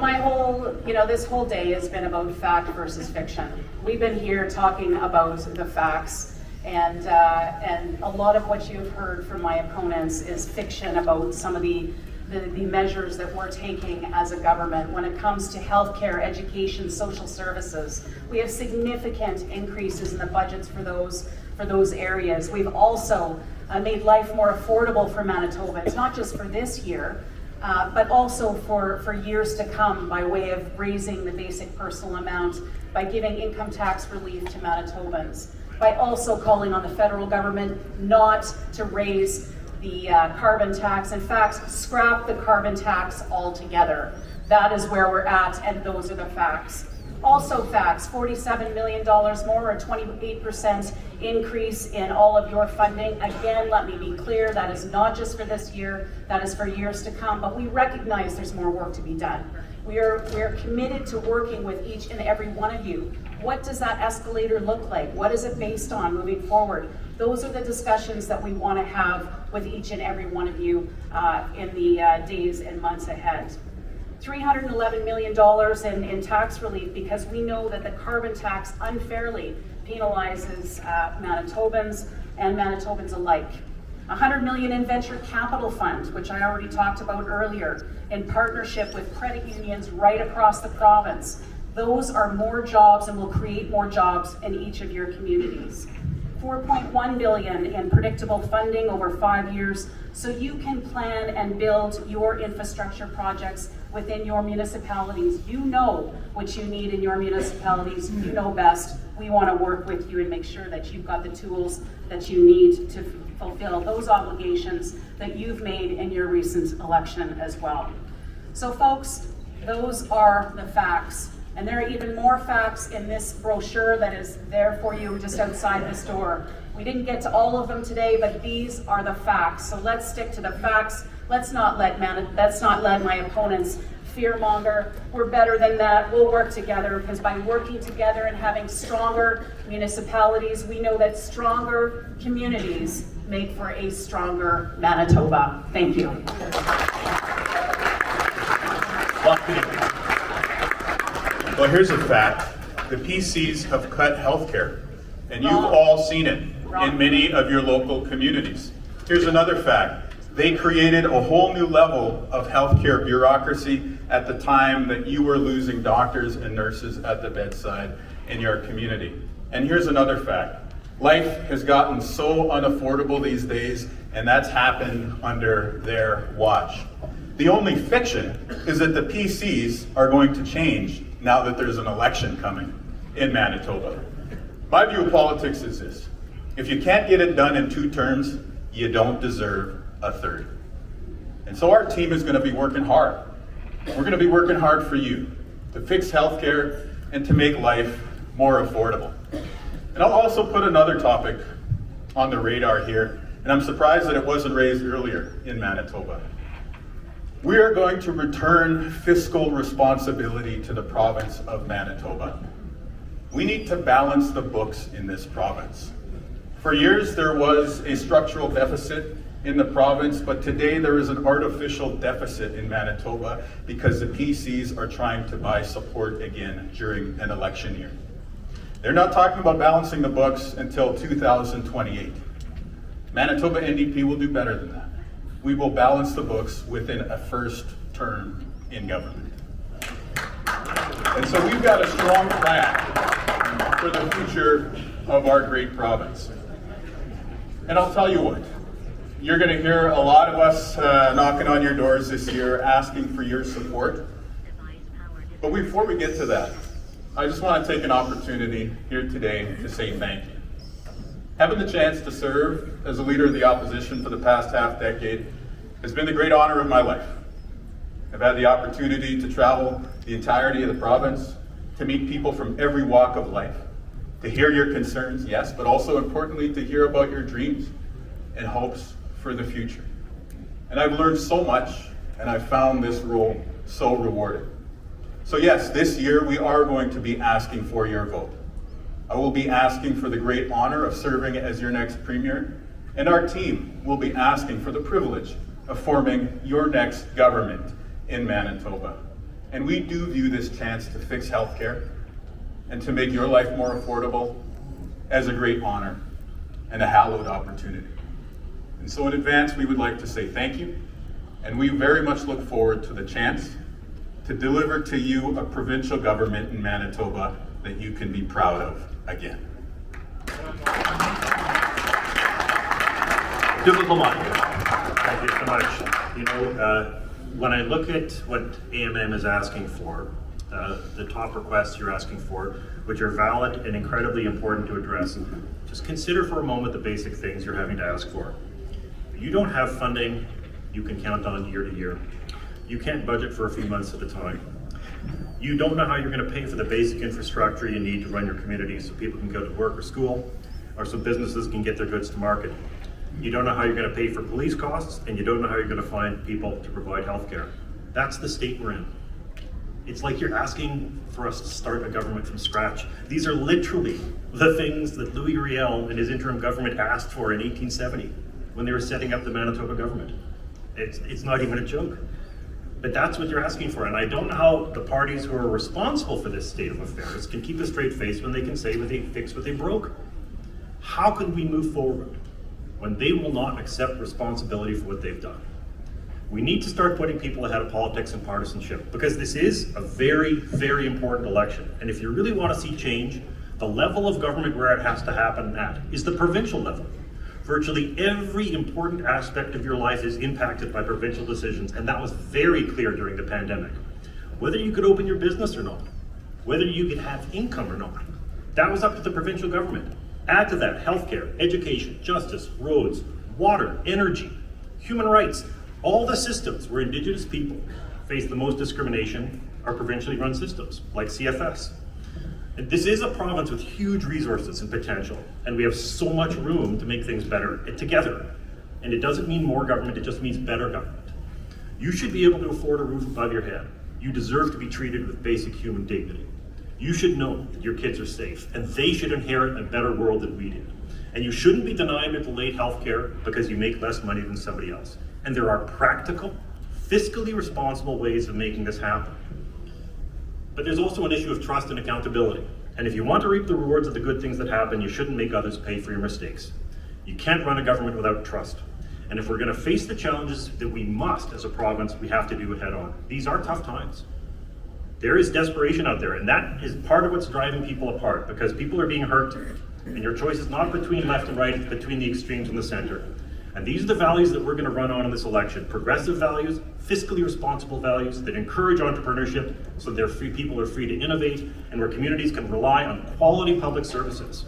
this whole day has been about fact versus fiction. We've been here talking about the facts, and a lot of what you've heard from my opponents is fiction about some of the measures that we're taking as a government when it comes to healthcare, education, social services. We have significant increases in the budgets for those areas. We've also made life more affordable for Manitoba. It's not just for this year, but also for years to come, by way of raising the basic personal amount, by giving income tax relief to Manitobans, by also calling on the federal government not to raise the carbon tax. In fact, scrap the carbon tax altogether. That is where we're at, and those are the facts. Also facts, $47 million more, a 28% increase in all of your funding. Again, let me be clear, that is not just for this year, that is for years to come, but we recognize there's more work to be done. We are committed to working with each and every one of you. What does that escalator look like? What is it based on moving forward? Those are the discussions that we want to have with each and every one of you in the days and months ahead. $311 million in tax relief, because we know that the carbon tax unfairly penalizes Manitobans and Manitobans alike. $100 million in venture capital fund, which I already talked about earlier, in partnership with credit unions right across the province. Those are more jobs and will create more jobs in each of your communities. $4.1 billion in predictable funding over 5 years, so you can plan and build your infrastructure projects within your municipalities. You know what you need in your municipalities. You know best. We want to work with you and make sure that you've got the tools that you need to fulfill those obligations that you've made in your recent election as well. So folks, those are the facts. And there are even more facts in this brochure that is there for you just outside this door. We didn't get to all of them today, but these are the facts. So let's stick to the facts. Let's not let my opponents fearmonger. We're better than that. We'll work together, because by working together and having stronger municipalities, we know that stronger communities make for a stronger Manitoba. Thank you. Well, here's a fact. the PCs have cut healthcare, and you've all seen it in many of your local communities. Here's another fact. They created a whole new level of healthcare bureaucracy at the time that you were losing doctors and nurses at the bedside in your community. And here's another fact. Life has gotten so unaffordable these days, and that's happened under their watch. The only fiction is that the PCs are going to change now that there's an election coming in Manitoba. My view of politics is this. If you can't get it done in 2 terms, you don't deserve a third. And so our team is going to be working hard. We're going to be working hard for you to fix healthcare and to make life more affordable. And I'll also put another topic on the radar here, and I'm surprised that it wasn't raised earlier in Manitoba. We are going to return fiscal responsibility to the province of Manitoba. We need to balance the books in this province. For years, there was a structural deficit in the province, but today there is an artificial deficit in Manitoba because the PCs are trying to buy support again during an election year. They're not talking about balancing the books until 2028. Manitoba NDP will do better than that. We will balance the books within a first term in government. And so we've got a strong plan for the future of our great province. And I'll tell you what, you're going to hear a lot of us knocking on your doors this year asking for your support. But before we get to that, I just want to take an opportunity here today to say thank you. Having the chance to serve as a leader of the opposition for the past half decade has been the great honor of my life. I've had the opportunity to travel the entirety of the province, to meet people from every walk of life, to hear your concerns, yes, but also importantly to hear about your dreams and hopes for the future. And I've learned so much, and I've found this role so rewarding. So yes, this year we are going to be asking for your vote. I will be asking for the great honor of serving as your next premier, and our team will be asking for the privilege of forming your next government in Manitoba. And we do view this chance to fix healthcare and to make your life more affordable as a great honor and a hallowed opportunity. And so in advance, we would like to say thank you, and we very much look forward to the chance to deliver to you a provincial government in Manitoba that you can be proud of again. Dugald, Lamont. Thank you so much. You know, when I look at what AMM is asking for, the top requests you're asking for, which are valid and incredibly important to address, just consider for a moment the basic things you're having to ask for. You don't have funding you can count on year to year. You can't budget for a few months at a time. You don't know how you're going to pay for the basic infrastructure you need to run your community so people can go to work or school, or so businesses can get their goods to market. You don't know how you're going to pay for police costs, and you don't know how you're going to find people to provide health care. That's the state we're in. It's like you're asking for us to start a government from scratch. These are literally the things that Louis Riel and his interim government asked for in 1870 when they were setting up the Manitoba government. It's not even a joke. But that's what you're asking for, and I don't know how the parties who are responsible for this state of affairs can keep a straight face when they can say they fixed what they broke. How can we move forward when they will not accept responsibility for what they've done? We need to start putting people ahead of politics and partisanship, because this is a very, very important election. And if you really want to see change, the level of government where it has to happen at is the provincial level. Virtually every important aspect of your life is impacted by provincial decisions, and that was very clear during the pandemic. Whether you could open your business or not, whether you could have income or not, that was up to the provincial government. Add to that healthcare, education, justice, roads, water, energy, human rights. All the systems where Indigenous people face the most discrimination are provincially run systems, like CFS. And this is a province with huge resources and potential, and we have so much room to make things better together. And it doesn't mean more government, it just means better government. You should be able to afford a roof above your head. You deserve to be treated with basic human dignity. You should know that your kids are safe, and they should inherit a better world than we did. And you shouldn't be denied or delayed health care because you make less money than somebody else. And there are practical, fiscally responsible ways of making this happen. But there's also an issue of trust and accountability. And if you want to reap the rewards of the good things that happen, you shouldn't make others pay for your mistakes. You can't run a government without trust. And if we're going to face the challenges that we must as a province, we have to do it head on. These are tough times. There is desperation out there, and that is part of what's driving people apart, because people are being hurt, and your choice is not between left and right, it's between the extremes and the center. And these are the values that we're going to run on in this election. Progressive values, fiscally responsible values that encourage entrepreneurship so that people are free to innovate and where communities can rely on quality public services.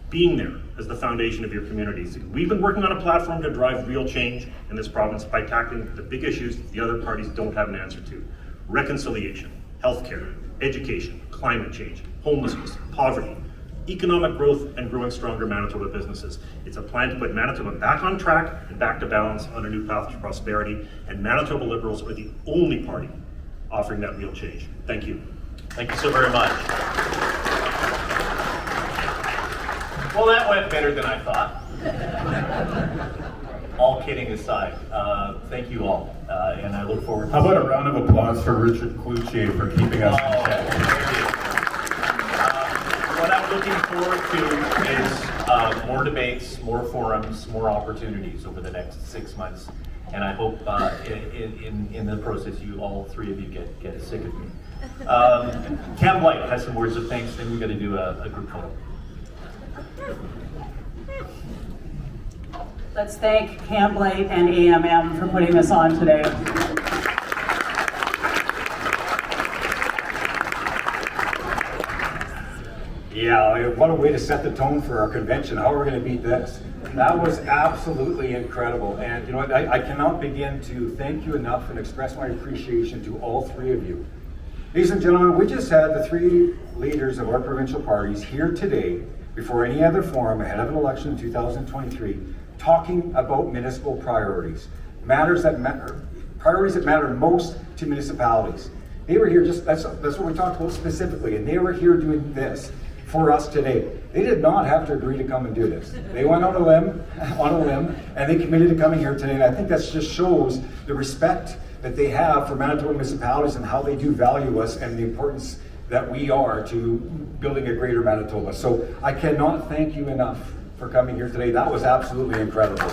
Being there as the foundation of your communities. We've been working on a platform to drive real change in this province by tackling the big issues the other parties don't have an answer to. Reconciliation, healthcare, education, climate change, homelessness, poverty, economic growth, and growing stronger Manitoba businesses. It's a plan to put Manitoba back on track and back to balance on a new path to prosperity, and Manitoba Liberals are the only party offering that real change. Thank you. Thank you so very much. Well, that went better than I thought. All kidding aside, thank you all, and I look forward to How about a round of applause for Richard Cloutier for keeping us in check? Thank you. What I'm looking forward to is more debates, more forums, more opportunities over the next 6 months, and I hope in the process, all three of you get sick of me. Cam Blight has some words of thanks, then we're going to do a group photo. Let's thank Cam Blight and AMM for putting this on today. Yeah, what a way to set the tone for our convention. How are we going to beat this? That was absolutely incredible. And you know what, I cannot begin to thank you enough and express my appreciation to all three of you. Ladies and gentlemen, we just had the three leaders of our provincial parties here today before any other forum ahead of an election in 2023 talking about municipal priorities, priorities that matter most to municipalities. They were here that's what we talked about specifically, and they were here doing this for us today. They did not have to agree to come and do this. They went on a limb, and they committed to coming here today, and I think that just shows the respect that they have for Manitoba municipalities and how they do value us and the importance that we are to building a greater Manitoba. So I cannot thank you enough for coming here today. That was absolutely incredible.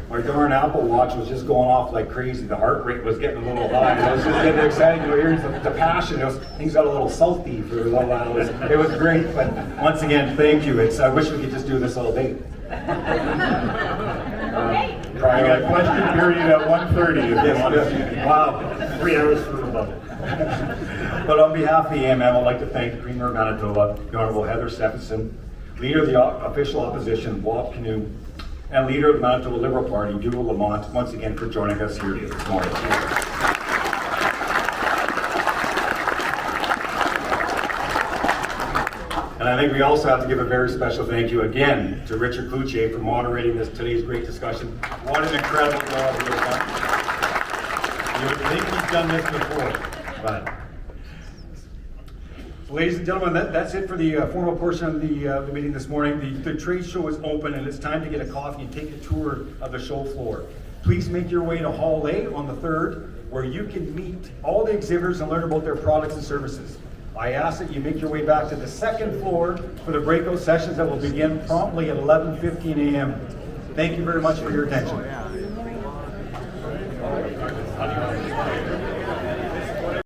My darn Apple Watch was just going off like crazy. The heart rate was getting a little high. I was just getting excited to hear the passion. Things got a little salty for a little while. It was great, but once again, thank you. I wish we could just do this all day. I got a question period at 1:30 if you want to. Wow. 3 hours for the bubble. But on behalf of the AMM, I'd like to thank the Premier of Manitoba, the Honourable Heather Stefanson, Leader of the Official Opposition, Kinew, and Leader of the Manitoba Liberal Party, Dugald Lamont, once again for joining us here this morning. And I think we also have to give a very special thank you again to Richard Cloutier for moderating today's great discussion. What an incredible job he has done. You would think he's done this before, but. Ladies and gentlemen, that's it for the formal portion of the meeting this morning. The trade show is open, and it's time to get a coffee and take a tour of the show floor. Please make your way to Hall A on the 3rd, where you can meet all the exhibitors and learn about their products and services. I ask that you make your way back to the 2nd floor for the breakout sessions that will begin promptly at 11:15 a.m. Thank you very much for your attention.